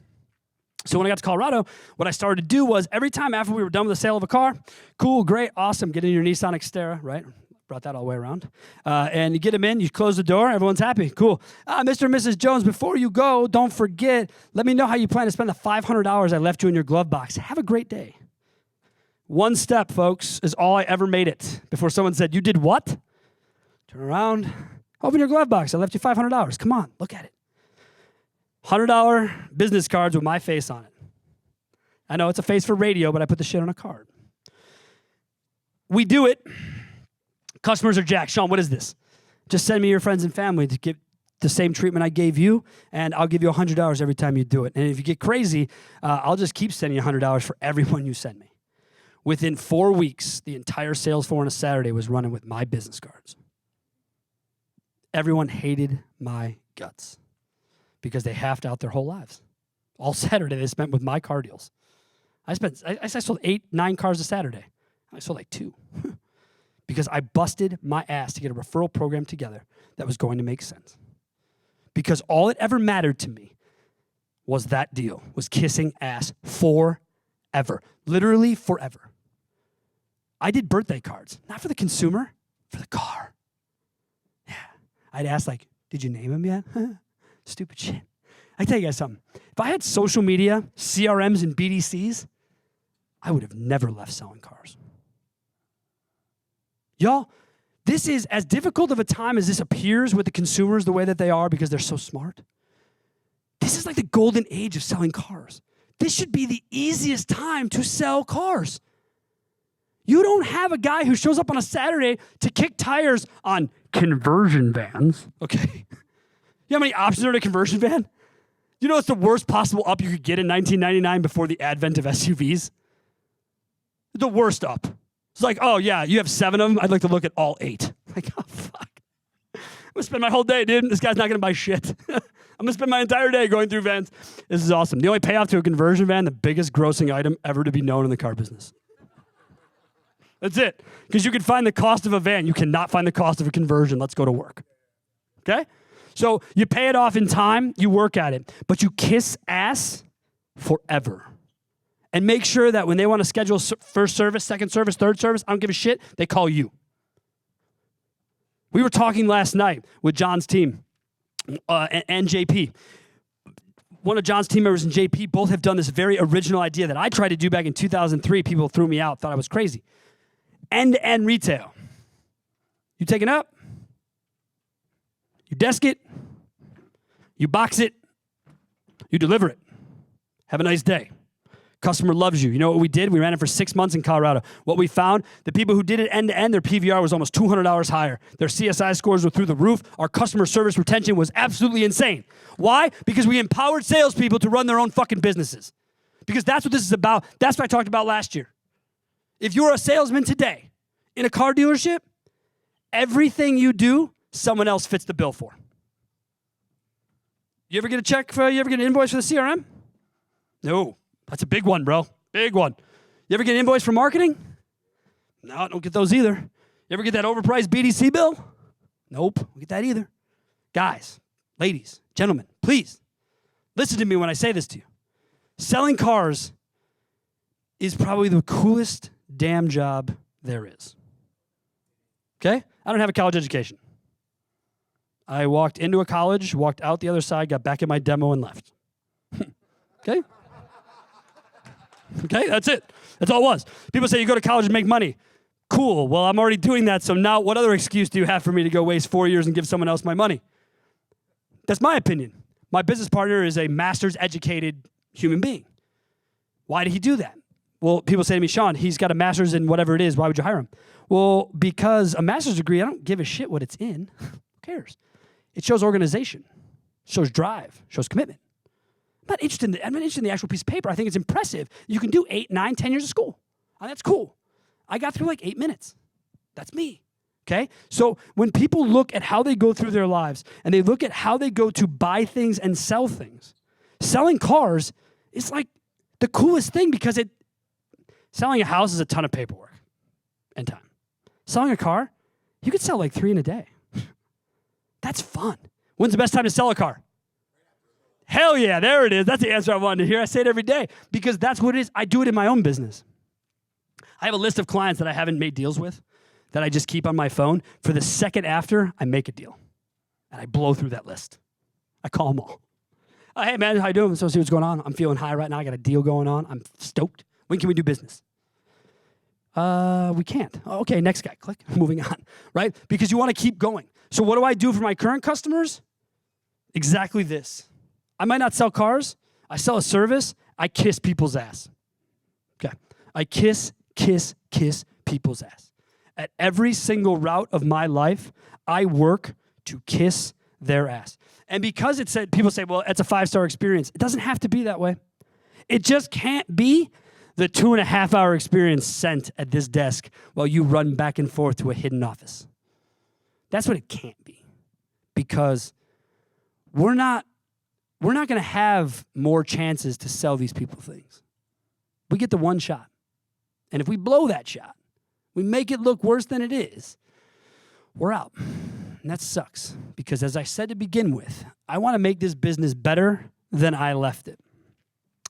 So when I got to Colorado, what I started to do was every time after we were done with the sale of a car, cool, great, awesome, get in your Nissan Xterra, right? Brought that all the way around. And you get them in, you close the door, everyone's happy, cool. Mr. and Mrs. Jones, before you go, don't forget, let me know how you plan to spend the $500 I left you in your glove box. Have a great day. One step, folks, is all I ever made it before someone said, you did what? Turn around, open your glove box. I left you $500. Come on, look at it. $100 business cards with my face on it. I know it's a face for radio, but I put the shit on a card. We do it. Customers are jacked. Sean, what is this? Just send me your friends and family to get the same treatment I gave you, and I'll give you $100 every time you do it. And if you get crazy, I'll just keep sending you $100 for everyone you send me. Within 4 weeks, the entire sales floor on a Saturday was running with my business cards. Everyone hated my guts because they halved out their whole lives. All Saturday they spent with my car deals. I sold 8, 9 cars a Saturday. I sold like 2 because I busted my ass to get a referral program together that was going to make sense. Because all it ever mattered to me was that deal, was kissing ass forever, literally forever. I did birthday cards, not for the consumer, for the car. Yeah. I'd ask like, did you name him yet? Stupid shit. I tell you guys something. If I had social media, CRMs, and BDCs, I would have never left selling cars. Y'all, this is as difficult of a time as this appears with the consumers the way that they are because they're so smart. This is like the golden age of selling cars. This should be the easiest time to sell cars. You don't have a guy who shows up on a Saturday to kick tires on conversion vans, okay? You know how many options are in a conversion van? You know it's the worst possible up you could get in 1999 before the advent of SUVs? The worst up. It's like, oh yeah, you have 7 of them. I'd like to look at all 8. Like, oh fuck. I'm gonna spend my whole day, dude. This guy's not gonna buy shit. I'm gonna spend my entire day going through vans. This is awesome. The only payoff to a conversion van, the biggest grossing item ever to be known in the car business. That's it. Because you can find the cost of a van. You cannot find the cost of a conversion. Let's go to work. Okay? So you pay it off in time, you work at it, but you kiss ass forever. And make sure that when they want to schedule first service, second service, third service, I don't give a shit, they call you. We were talking last night with John's team and JP. One of John's team members and JP both have done this very original idea that I tried to do back in 2003. People threw me out, thought I was crazy. End-to-end retail. You take it up, you desk it, you box it, you deliver it. Have a nice day. Customer loves you. You know what we did? We ran it for 6 months in Colorado. What we found, the people who did it end-to-end, their PVR was almost $200 higher. Their CSI scores were through the roof. Our customer service retention was absolutely insane. Why? Because we empowered salespeople to run their own fucking businesses. Because that's what this is about. That's what I talked about last year. If you're a salesman today in a car dealership, everything you do, someone else fits the bill for. You ever get a check for, you ever get an invoice for the CRM? No. That's a big one, bro. Big one. You ever get an invoice for marketing? No, I don't get those either. You ever get that overpriced BDC bill? Nope, don't get that either. Guys, ladies, gentlemen, please listen to me when I say this to you. Selling cars is probably the coolest damn job there is. Okay? I don't have a college education. I walked into a college, walked out the other side, got back in my demo, and left. Okay? Okay, that's it. That's all it was. People say you go to college and make money. Cool. Well, I'm already doing that, so now what other excuse do you have for me to go waste 4 years and give someone else my money? That's my opinion. My business partner is a master's educated human being. Why did he do that? Well, people say to me, Sean, he's got a master's in whatever it is. Why would you hire him? Well, because a master's degree, I don't give a shit what it's in. Who cares? It shows organization, shows drive, shows commitment. I'm not interested in the actual piece of paper. I think it's impressive. You can do 8, 9, 10 years of school. And that's cool. I got through like 8 minutes. That's me. Okay? So when people look at how they go through their lives and they look at how they go to buy things and sell things, selling cars is like the coolest thing because selling a house is a ton of paperwork and time. Selling a car, you could sell like 3 in a day. That's fun. When's the best time to sell a car? Hell yeah, there it is. That's the answer I wanted to hear. I say it every day because that's what it is. I do it in my own business. I have a list of clients that I haven't made deals with that I just keep on my phone for the second after I make a deal. And I blow through that list. I call them all. Hey, man, how you doing? So see what's going on. I'm feeling high right now. I got a deal going on. I'm stoked. When can we do business? We can't. Okay, next guy. Click. Moving on, right? Because you want to keep going. So what do I do for my current customers? Exactly this. I might not sell cars. I sell a service. I kiss people's ass. Okay. I kiss people's ass. At every single route of my life, I work to kiss their ass. And because it said, people say, well, it's a 5-star experience. It doesn't have to be that way. It just can't be the 2.5-hour experience sent at this desk while you run back and forth to a hidden office. That's what it can't be. Because we're not going to have more chances to sell these people things. We get the one shot. And if we blow that shot, we make it look worse than it is, we're out. And that sucks. Because as I said to begin with, I want to make this business better than I left it.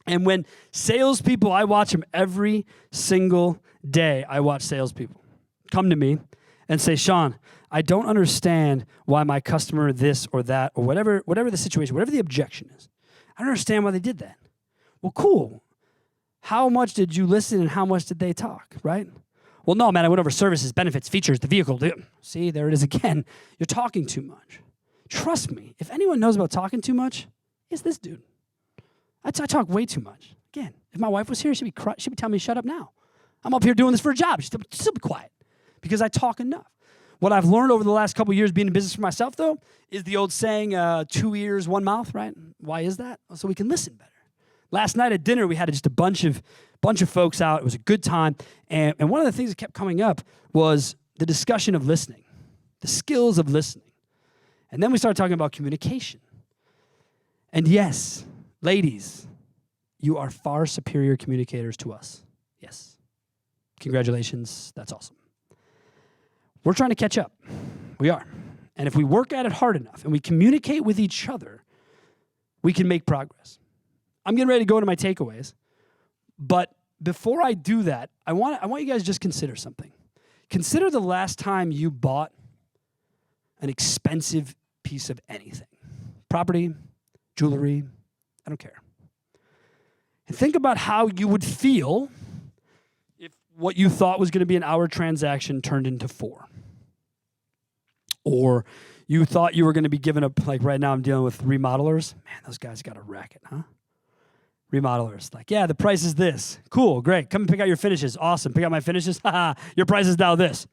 And when salespeople, I watch them every single day, I watch salespeople come to me and say, Sean, I don't understand why my customer this or that or whatever the situation, whatever the objection is. I don't understand why they did that. Well, cool. How much did you listen and how much did they talk, right? Well, no, man, I went over services, benefits, features, the vehicle. See, there it is again. You're talking too much. Trust me, if anyone knows about talking too much, it's this dude. I talk way too much. Again, if my wife was here, she'd be telling me, shut up now. I'm up here doing this for a job. She'd still be quiet because I talk enough. What I've learned over the last couple of years being in business for myself, though, is the old saying, 2 ears, 1 mouth, right? Why is that? So we can listen better. Last night at dinner, we had just a bunch of folks out. It was a good time. And one of the things that kept coming up was the discussion of listening, the skills of listening. And then we started talking about communication. And yes, ladies, you are far superior communicators to us. Yes. Congratulations. That's awesome. We're trying to catch up. We are. And if we work at it hard enough and we communicate with each other, we can make progress. I'm getting ready to go into my takeaways. But before I do that, I want you guys to just consider something. Consider the last time you bought an expensive piece of anything. Property, jewelry, I don't care. And think about how you would feel if what you thought was going to be an hour transaction turned into 4. Or you thought you were going to be given up, like right now I'm dealing with remodelers. Man, those guys got a racket, huh? Remodelers, like, yeah, the price is this. Cool, great. Come and pick out your finishes. Awesome. Pick out my finishes. Haha, your price is now this.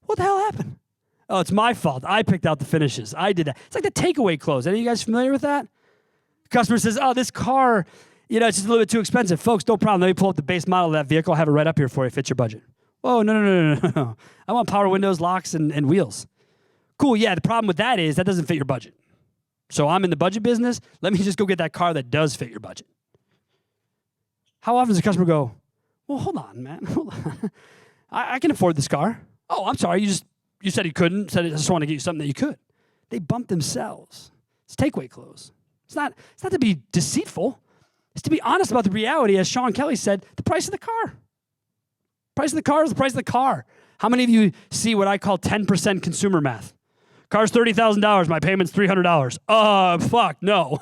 What the hell happened? Oh, it's my fault. I picked out the finishes. I did that. It's like the takeaway clothes. Any of you guys familiar with that? The customer says, oh, this car, it's just a little bit too expensive. Folks, no problem. Let me pull up the base model of that vehicle. I'll have it right up here for you. Fits your budget. Whoa, no. I want power windows, locks, and wheels. Cool, yeah, the problem with that is that doesn't fit your budget. So I'm in the budget business. Let me just go get that car that does fit your budget. How often does the customer go, Well, hold on, man. Hold on. I can afford this car. Oh, I'm sorry. You said you couldn't. Said I just want to get you something that you could. They bump themselves. It's takeaway clothes. It's not to be deceitful. It's to be honest about the reality. As Sean Kelly said, the price of the car. Price of the car is the price of the car. How many of you see what I call 10% consumer math? Car's $30,000. My payment's $300. Fuck, no.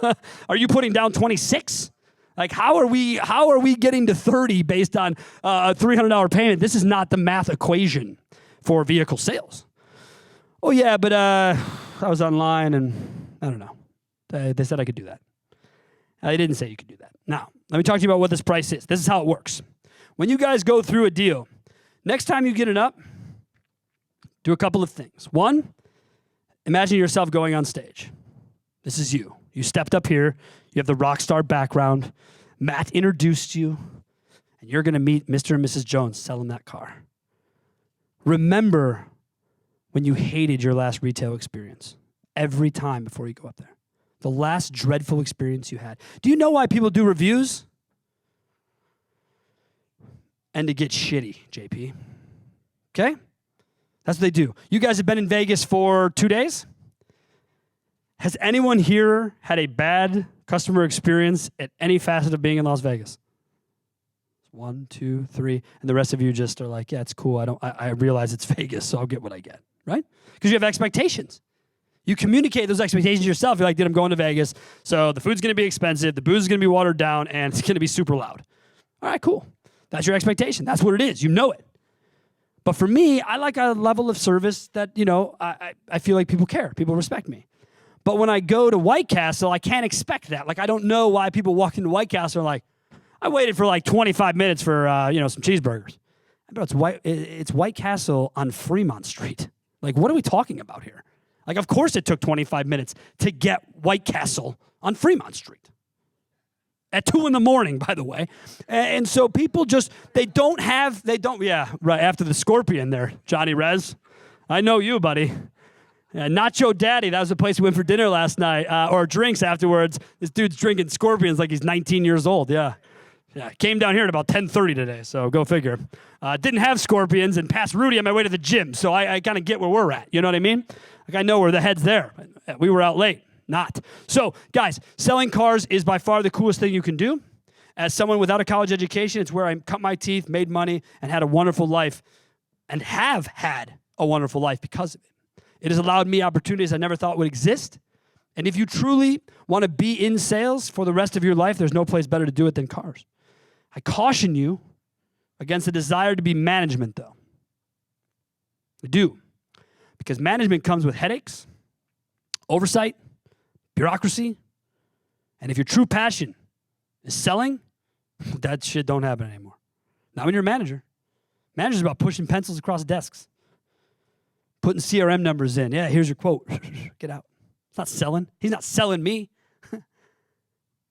Are you putting down 26? Like, how are we getting to 30 based on a $300 payment? This is not the math equation for vehicle sales. Oh, yeah, but I was online and I don't know. They said I could do that. They didn't say you could do that. Now, let me talk to you about what this price is. This is how it works. When you guys go through a deal, next time you get it up, do a couple of things. One, imagine yourself going on stage. This is you. You stepped up here. You have the Rockstar background. Matt introduced you, and you're going to meet Mr. and Mrs. Jones, sell them that car. Remember when you hated your last retail experience every time before you go up there. The last dreadful experience you had. Do you know why people do reviews? And to get shitty, JP. Okay? That's what they do. You guys have been in Vegas for 2 days? Has anyone here had a bad customer experience at any facet of being in Las Vegas? 1, 2, 3, and the rest of you just are like, yeah, it's cool. I realize it's Vegas, so I'll get what I get, right? Because you have expectations. You communicate those expectations yourself. You're like, dude, I'm going to Vegas, so the food's going to be expensive, the booze is going to be watered down, and it's going to be super loud. All right, cool. That's your expectation. That's what it is. You know it. But for me, I like a level of service that, I feel like people care. People respect me. But when I go to White Castle, I can't expect that. Like, I don't know why people walk into White Castle and are like, I waited for like 25 minutes for, some cheeseburgers. But it's White Castle on Fremont Street. Like, what are we talking about here? Like, of course it took 25 minutes to get White Castle on Fremont Street. At 2 a.m, by the way. And so people after the Scorpion there, Johnny Rez. I know you, buddy. Nacho Daddy, that was the place we went for dinner last night, or drinks afterwards. This dude's drinking Scorpions like he's 19 years old, yeah. Came down here at about 10:30 today, so go figure. Didn't have Scorpions and passed Rudy on my way to the gym, so I kind of get where we're at, you know what I mean? Like, I know where the head's there. We were out late. Not. So, guys, selling cars is by far the coolest thing you can do. As someone without a college education, it's where I cut my teeth, made money, and had a wonderful life, and have had a wonderful life because of it. It has allowed me opportunities I never thought would exist. And if you truly want to be in sales for the rest of your life, there's no place better to do it than cars. I caution you against the desire to be management, though. I do. Because management comes with headaches, oversight, bureaucracy, and if your true passion is selling, that shit don't happen anymore. Not when you're a manager. Manager's about pushing pencils across desks, putting CRM numbers in. Yeah, here's your quote. Get out. It's not selling. He's not selling me.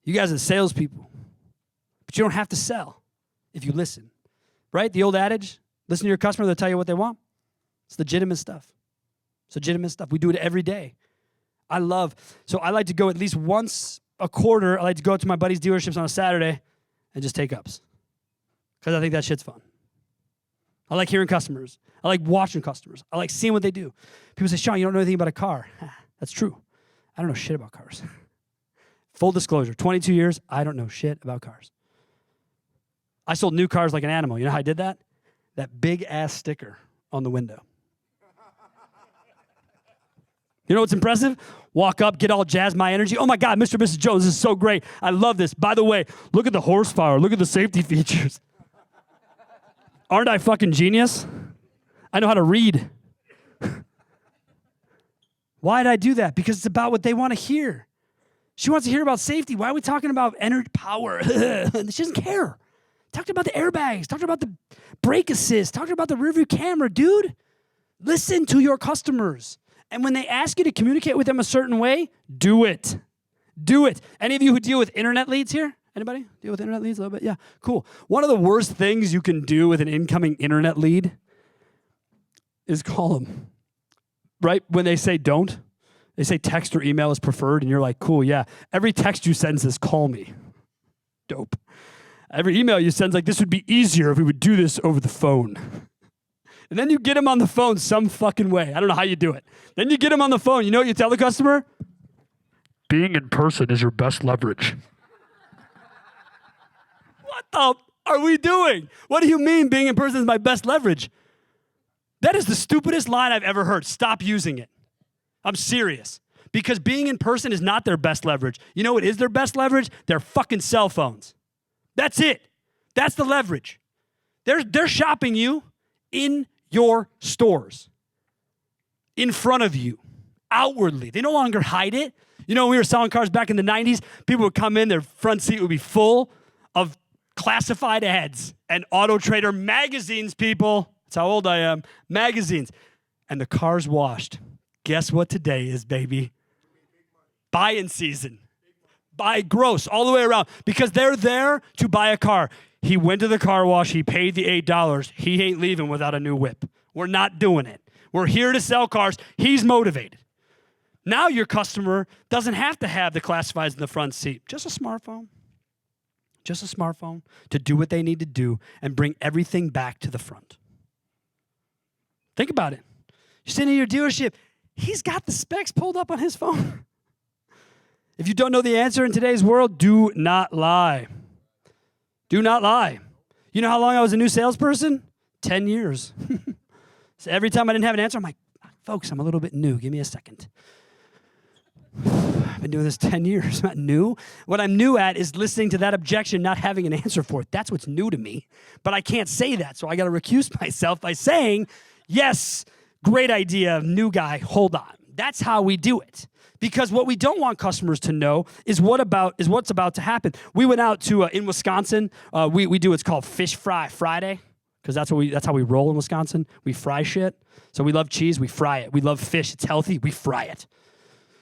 You guys are the salespeople. But you don't have to sell if you listen. Right? The old adage, listen to your customer, they'll tell you what they want. It's legitimate stuff. It's legitimate stuff. We do it every day. I like to go at least once a quarter. I like to go to my buddies' dealerships on a Saturday and just take ups. Because I think that shit's fun. I like hearing customers. I like watching customers. I like seeing what they do. People say, Sean, you don't know anything about a car. That's true. I don't know shit about cars. Full disclosure, 22 years, I don't know shit about cars. I sold new cars like an animal. You know how I did that? That big-ass sticker on the window. You know what's impressive? Walk up, get all jazzed, my energy. Oh my God, Mr. and Mrs. Jones, this is so great. I love this. By the way, look at the horsepower. Look at the safety features. Aren't I fucking genius? I know how to read. Why did I do that? Because it's about what they want to hear. She wants to hear about safety. Why are we talking about energy power? She doesn't care. Talked about the airbags. Talked about the brake assist. Talked about the rearview camera. Dude, listen to your customers. And when they ask you to communicate with them a certain way, do it. Do it. Any of you who deal with internet leads here? Anybody deal with internet leads a little bit? Yeah, cool. One of the worst things you can do with an incoming internet lead is call them. Right? When they say don't, they say text or email is preferred, and you're like, cool, yeah. Every text you send says, call me. Dope. Every email you send's like, this would be easier if we would do this over the phone. And then you get them on the phone some fucking way. I don't know how you do it. Then you get them on the phone. You know what you tell the customer? Being in person is your best leverage. What the are we doing? What do you mean being in person is my best leverage? That is the stupidest line I've ever heard. Stop using it. I'm serious. Because being in person is not their best leverage. You know what is their best leverage? Their fucking cell phones. That's it. That's the leverage. They're shopping you in your stores, in front of you, outwardly. They no longer hide it. You know, when we were selling cars back in the 90s, people would come in, their front seat would be full of classified ads and Auto Trader magazines, people. That's how old I am. Magazines. And the car's washed. Guess what today is, baby? Buy-in season. Buy gross all the way around because they're there to buy a car. He went to the car wash. He paid the $8. He ain't leaving without a new whip. We're not doing it. We're here to sell cars. He's motivated. Now your customer doesn't have to have the classifieds in the front seat. Just a smartphone. Just a smartphone to do what they need to do and bring everything back to the front. Think about it. You're sitting in your dealership. He's got the specs pulled up on his phone. If you don't know the answer in today's world, do not lie. Do not lie. You know how long I was a new salesperson? 10 years. So every time I didn't have an answer, I'm like, folks, I'm a little bit new. Give me a second. I've been doing this 10 years. I'm not new. What I'm new at is listening to that objection, not having an answer for it. That's what's new to me. But I can't say that, so I got to recuse myself by saying, yes, great idea, new guy, hold on. That's how we do it. Because what we don't want customers to know is what's about to happen. We went out to in Wisconsin. We do what's called Fish Fry Friday because that's how we roll in Wisconsin. We fry shit. So we love cheese. We fry it. We love fish. It's healthy. We fry it.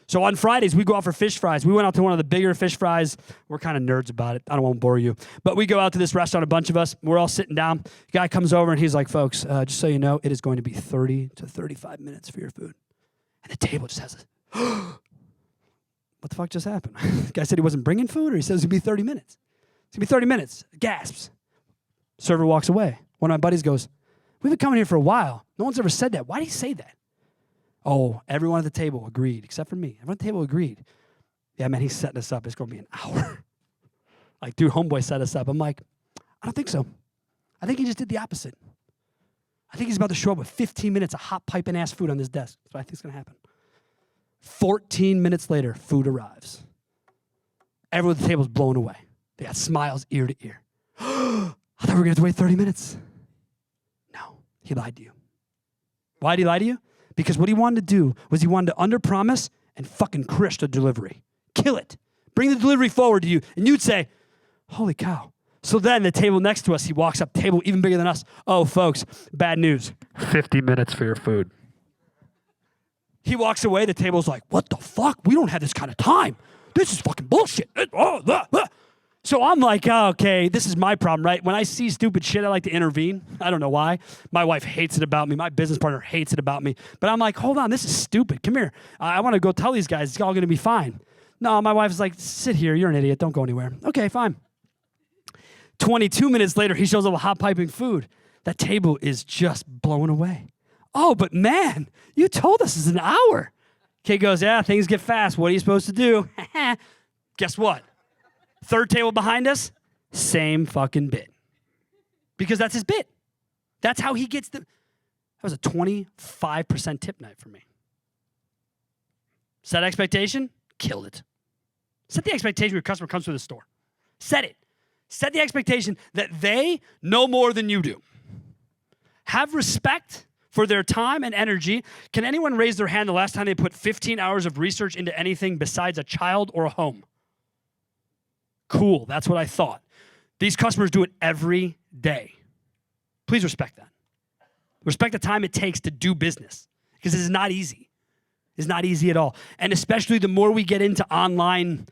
So on Fridays we go out for fish fries. We went out to one of the bigger fish fries. We're kind of nerds about it. I don't want to bore you, but we go out to this restaurant. A bunch of us. We're all sitting down. The guy comes over and he's like, "Folks, just so you know, it is going to be 30 to 35 minutes for your food." And the table just has a what the fuck just happened? The guy said he wasn't bringing food, or he says it's going to be 30 minutes. It's going to be 30 minutes. Gasps. Server walks away. One of my buddies goes, "We've been coming here for a while. No one's ever said that. Why did he say that?" Oh, everyone at the table agreed, except for me. Everyone at the table agreed. Yeah, man, he's setting us up. It's going to be an hour. Like, dude, homeboy set us up. I'm like, I don't think so. I think he just did the opposite. I think he's about to show up with 15 minutes of hot piping ass food on this desk. That's what I think is going to happen. 14 minutes later, food arrives. Everyone at the table is blown away. They got smiles ear to ear. I thought we were going to have to wait 30 minutes. No, he lied to you. Why did he lie to you? Because what he wanted to do was he wanted to underpromise and fucking crush the delivery. Kill it. Bring the delivery forward to you. And you'd say, holy cow. So then the table next to us, he walks up, table even bigger than us. Oh, folks, bad news. 50 minutes for your food. He walks away. The table's like, what the fuck? We don't have this kind of time. This is fucking bullshit. So I'm like, oh, okay, this is my problem, right? When I see stupid shit, I like to intervene. I don't know why. My wife hates it about me. My business partner hates it about me. But I'm like, hold on, this is stupid. Come here. I want to go tell these guys it's all going to be fine. No, my wife's like, sit here. You're an idiot. Don't go anywhere. Okay, fine. 22 minutes later, he shows up with hot piping food. That table is just blown away. Oh, but man, you told us it's an hour. Kid goes, yeah, things get fast. What are you supposed to do? Guess what? Third table behind us, same fucking bit. Because that's his bit. That's how he gets the... That was a 25% tip night for me. Set expectation, killed it. Set the expectation when your customer comes to the store. Set it. Set the expectation that they know more than you do. Have respect for their time and energy. Can anyone raise their hand the last time they put 15 hours of research into anything besides a child or a home? Cool, that's what I thought. These customers do it every day. Please respect that. Respect the time it takes to do business, because it is not easy. It's not easy at all. And especially the more we get into online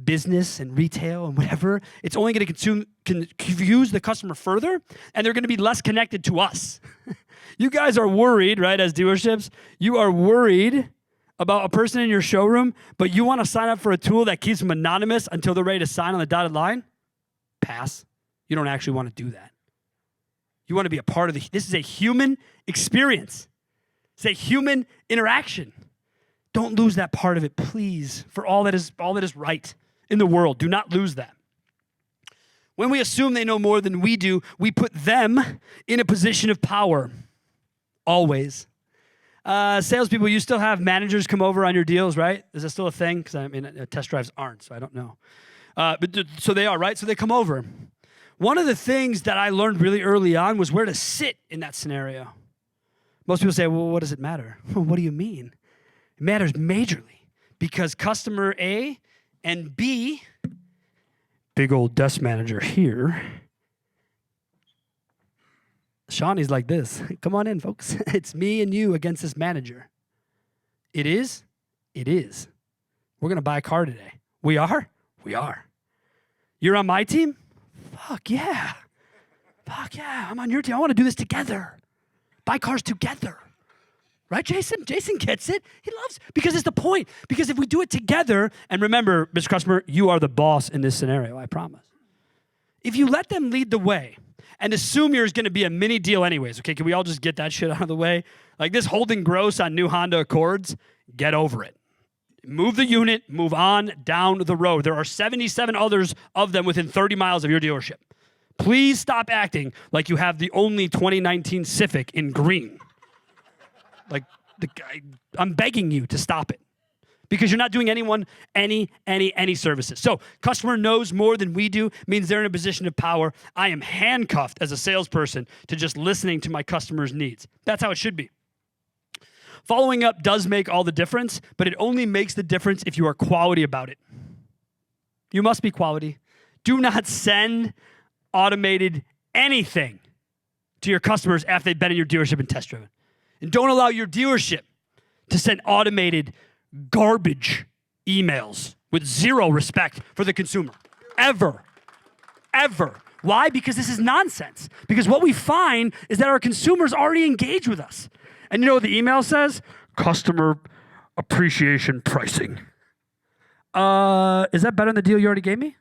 business and retail and whatever, it's only going to confuse the customer further, and they're going to be less connected to us. You guys are worried, right, as dealerships, you are worried about a person in your showroom, but you want to sign up for a tool that keeps them anonymous until they're ready to sign on the dotted line? Pass. you don't actually want to do that. You want to be a part of this is a human experience. It's a human interaction. Don't lose that part of it, please, for all that is right in the world. Do not lose that. When we assume they know more than we do, we put them in a position of power. Always. Salespeople, you still have managers come over on your deals, right? Is that still a thing? Because I mean, test drives aren't, so I don't know. So they are, right? So they come over. One of the things that I learned really early on was where to sit in that scenario. Most people say, well, what does it matter? Well, what do you mean? It matters majorly because customer A and B, big old desk manager here, Shawnee's like this. Come on in, folks. It's me and you against this manager. It is? It is. We're going to buy a car today. We are? We are. You're on my team? Fuck yeah. Fuck yeah. I'm on your team. I want to do this together. Buy cars together. Right, Jason? Jason gets it. He loves it because it's the point. Because if we do it together, and remember, Mr. Customer, you are the boss in this scenario, I promise. If you let them lead the way and assume yours going to be a mini deal anyways, okay, can we all just get that shit out of the way? Like this holding gross on new Honda Accords, get over it. Move the unit, move on down the road. There are 77 others of them within 30 miles of your dealership. Please stop acting like you have the only 2019 Civic in green. Like, I'm begging you to stop it because you're not doing anyone any services. So customer knows more than we do means they're in a position of power. I am handcuffed as a salesperson to just listening to my customer's needs. That's how it should be. Following up does make all the difference, but it only makes the difference if you are quality about it. You must be quality. Do not send automated anything to your customers after they've been in your dealership and test driven. And don't allow your dealership to send automated garbage emails with zero respect for the consumer. Ever. Ever. Why? Because this is nonsense. Because what we find is that our consumers already engage with us. And you know what the email says? Customer appreciation pricing. Is that better than the deal you already gave me?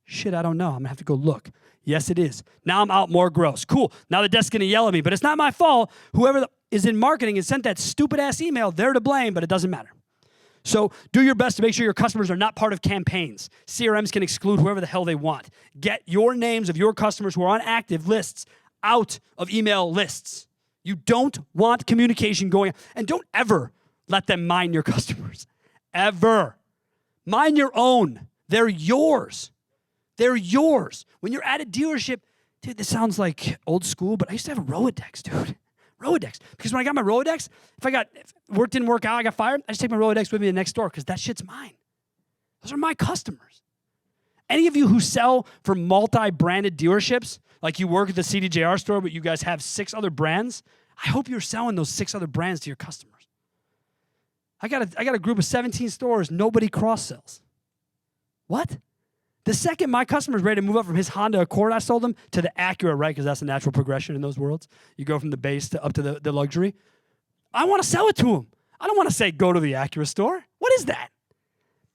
Shit, I don't know. I'm going to have to go look. Yes, it is. Now I'm out more gross. Cool. Now the desk's going to yell at me, but it's not my fault. Whoever is in marketing and sent that stupid-ass email, they're to blame, but it doesn't matter. So do your best to make sure your customers are not part of campaigns. CRMs can exclude whoever the hell they want. Get your names of your customers who are on active lists out of email lists. You don't want communication going on. And don't ever let them mine your customers. Ever. Mine your own. They're yours. They're yours. When you're at a dealership, dude, this sounds like old school, but I used to have a Rolodex, dude. Rolodex. Because when I got my Rolodex, if work didn't work out, I got fired, I just take my Rolodex with me to the next door because that shit's mine. Those are my customers. Any of you who sell for multi-branded dealerships, like you work at the CDJR store, but you guys have 6 other brands, I hope you're selling those 6 other brands to your customers. I got a group of 17 stores, nobody cross-sells. What? The second my customer's ready to move up from his Honda Accord I sold him to the Acura, right? Because that's a natural progression in those worlds. You go from the base to up to the luxury. I want to sell it to him. I don't want to say go to the Acura store. What is that?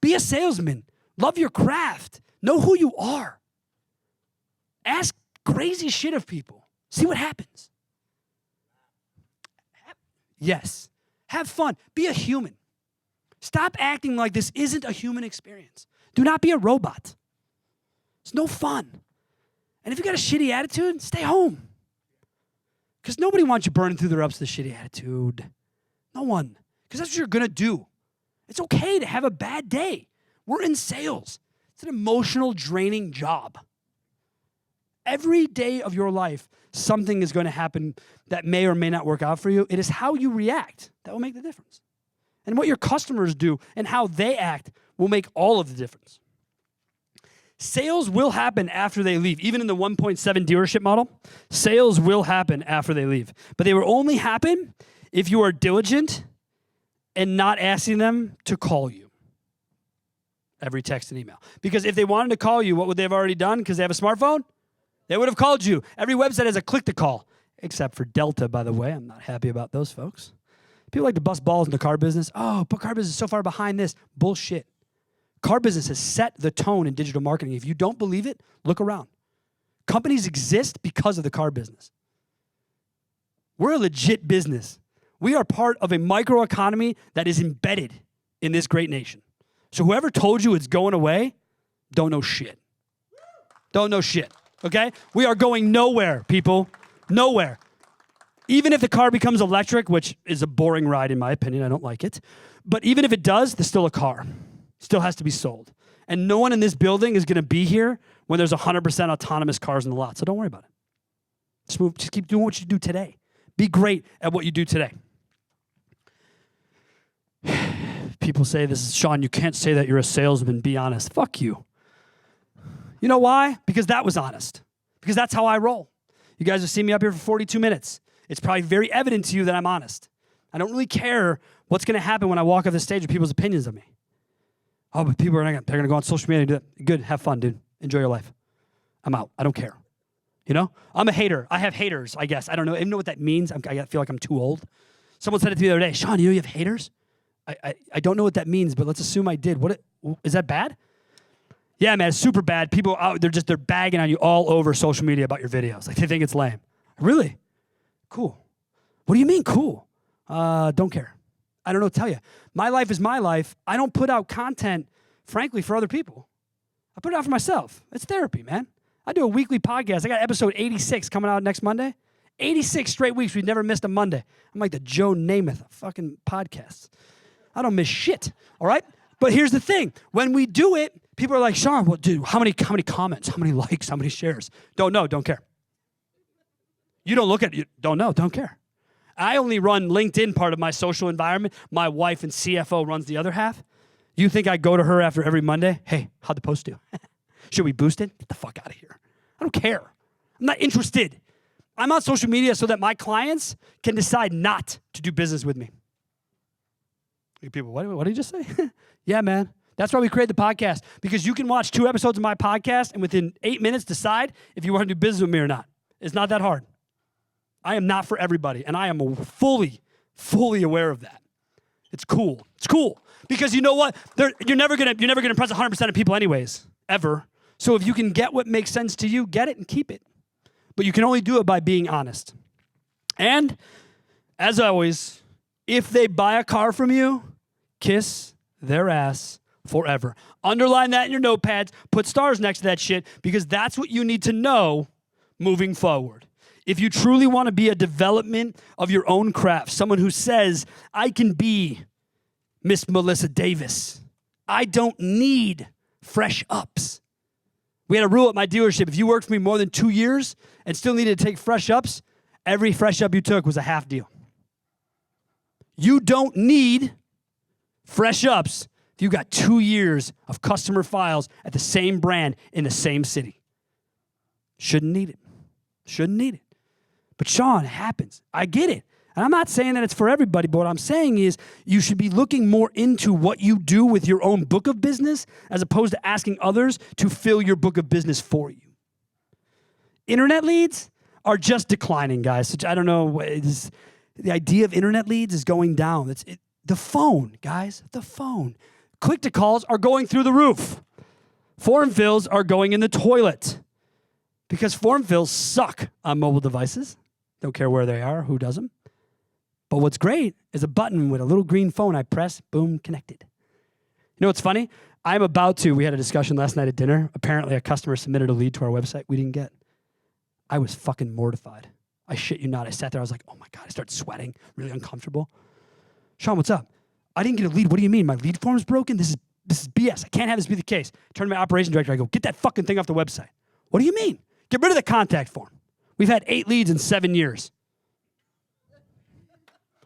Be a salesman. Love your craft. Know who you are. Ask crazy shit of people. See what happens. Yes. Have fun. Be a human. Stop acting like this isn't a human experience. Do not be a robot. It's no fun. And if you got a shitty attitude, stay home. Because nobody wants you burning through their ups with a shitty attitude. No one. Because that's what you're going to do. It's okay to have a bad day. We're in sales. It's an emotional, draining job. Every day of your life, something is going to happen that may or may not work out for you. It is how you react that will make the difference. And what your customers do and how they act will make all of the difference. Sales will happen after they leave. Even in the 1.7 dealership model, sales will happen after they leave. But they will only happen if you are diligent and not asking them to call you every text and email. Because if they wanted to call you, what would they have already done? Because they have a smartphone? They would have called you. Every website has a click to call, except for Delta, by the way. I'm not happy about those folks. People like to bust balls in the car business. Oh, but car business is so far behind this. Bullshit. Car business has set the tone in digital marketing. If you don't believe it, look around. Companies exist because of the car business. We're a legit business. We are part of a microeconomy that is embedded in this great nation. So whoever told you it's going away, don't know shit. Don't know shit, okay? We are going nowhere, people. Nowhere. Even if the car becomes electric, which is a boring ride in my opinion, I don't like it. But even if it does, there's still a car. Still has to be sold. And no one in this building is going to be here when there's 100% autonomous cars in the lot. So don't worry about it. Just keep doing what you do today. Be great at what you do today. People say this is, Sean, you can't say that you're a salesman. Be honest. Fuck you. You know why? Because that was honest. Because that's how I roll. You guys have seen me up here for 42 minutes. It's probably very evident to you that I'm honest. I don't really care what's going to happen when I walk off the stage with people's opinions of me. Oh, but people are they're going to go on social media and do that. Good. Have fun, dude. Enjoy your life. I'm out. I don't care. You know? I'm a hater. I have haters, I guess. I don't know. I don't know what that means. I feel like I'm too old. Someone said it to me the other day. Sean, you have haters? I don't know what that means, but let's assume I did. Is that bad? Yeah, man, it's super bad. People out, they're bagging on you all over social media about your videos. Like, they think it's lame. Really? Cool. What do you mean, cool? Don't care. I don't know what to tell you. My life is my life. I don't put out content, frankly, for other people. I put it out for myself. It's therapy, man. I do a weekly podcast. I got episode 86 coming out next Monday. 86 straight weeks. We've never missed a Monday. I'm like the Joe Namath of fucking podcasts. I don't miss shit, all right? But here's the thing. When we do it, people are like, Sean, well, dude, how many comments, how many likes, how many shares? Don't know, don't care. You don't look at it, don't know, don't care. I only run LinkedIn part of my social environment. My wife and CFO runs the other half. You think I go to her after every Monday? Hey, how'd the post do? Should we boost it? Get the fuck out of here. I don't care. I'm not interested. I'm on social media so that my clients can decide not to do business with me. People, what did you just say? Yeah, man. That's why we created the podcast, because you can watch 2 episodes of my podcast and within 8 minutes decide if you want to do business with me or not. It's not that hard. I am not for everybody, and I am fully aware of that. It's cool. It's cool. Because you know what? You're never gonna impress 100% of people anyways, ever. So if you can get what makes sense to you, get it and keep it. But you can only do it by being honest. And, as always, if they buy a car from you, kiss their ass forever. Underline that in your notepads. Put stars next to that shit, because that's what you need to know moving forward. If you truly want to be a development of your own craft, someone who says, I can be Miss Melissa Davis. I don't need fresh ups. We had a rule at my dealership. If you worked for me more than 2 years and still needed to take fresh ups, every fresh up you took was a half deal. You don't need fresh ups if you got 2 years of customer files at the same brand in the same city. Shouldn't need it. Shouldn't need it. But Sean, it happens. I get it. And I'm not saying that it's for everybody, but what I'm saying is you should be looking more into what you do with your own book of business as opposed to asking others to fill your book of business for you. Internet leads are just declining, guys. I don't know. The idea of internet leads is going down. The phone, guys, the phone. Click-to-calls are going through the roof. Form fills are going in the toilet because form fills suck on mobile devices. Don't care where they are, who does them. But what's great is a button with a little green phone I press, boom, connected. You know what's funny? We had a discussion last night at dinner. Apparently a customer submitted a lead to our website we didn't get. I was fucking mortified. I shit you not. I sat there, I was like, oh my God, I started sweating, really uncomfortable. Sean, what's up? I didn't get a lead. What do you mean? My lead form's broken? This is BS. I can't have this be the case. Turn to my operations director. I go, get that fucking thing off the website. What do you mean? Get rid of the contact form. We've had 8 leads in 7 years.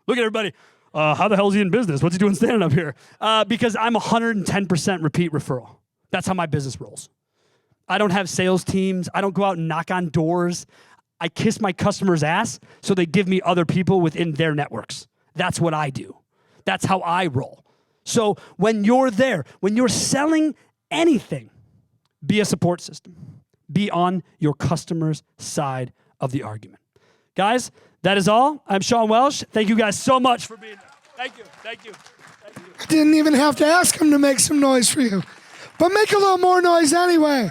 Look at everybody. How the hell is he in business? What's he doing standing up here? Because I'm 110% repeat referral. That's how my business rolls. I don't have sales teams. I don't go out and knock on doors. I kiss my customer's ass so they give me other people within their networks. That's what I do. That's how I roll. So when you're there, when you're selling anything, be a support system. Be on your customer's side of the argument. Guys, that is all. I'm Sean Welsh. Thank you guys so much for being there. Thank you. Thank you. Thank you. I didn't even have to ask him to make some noise for you. But make a little more noise anyway.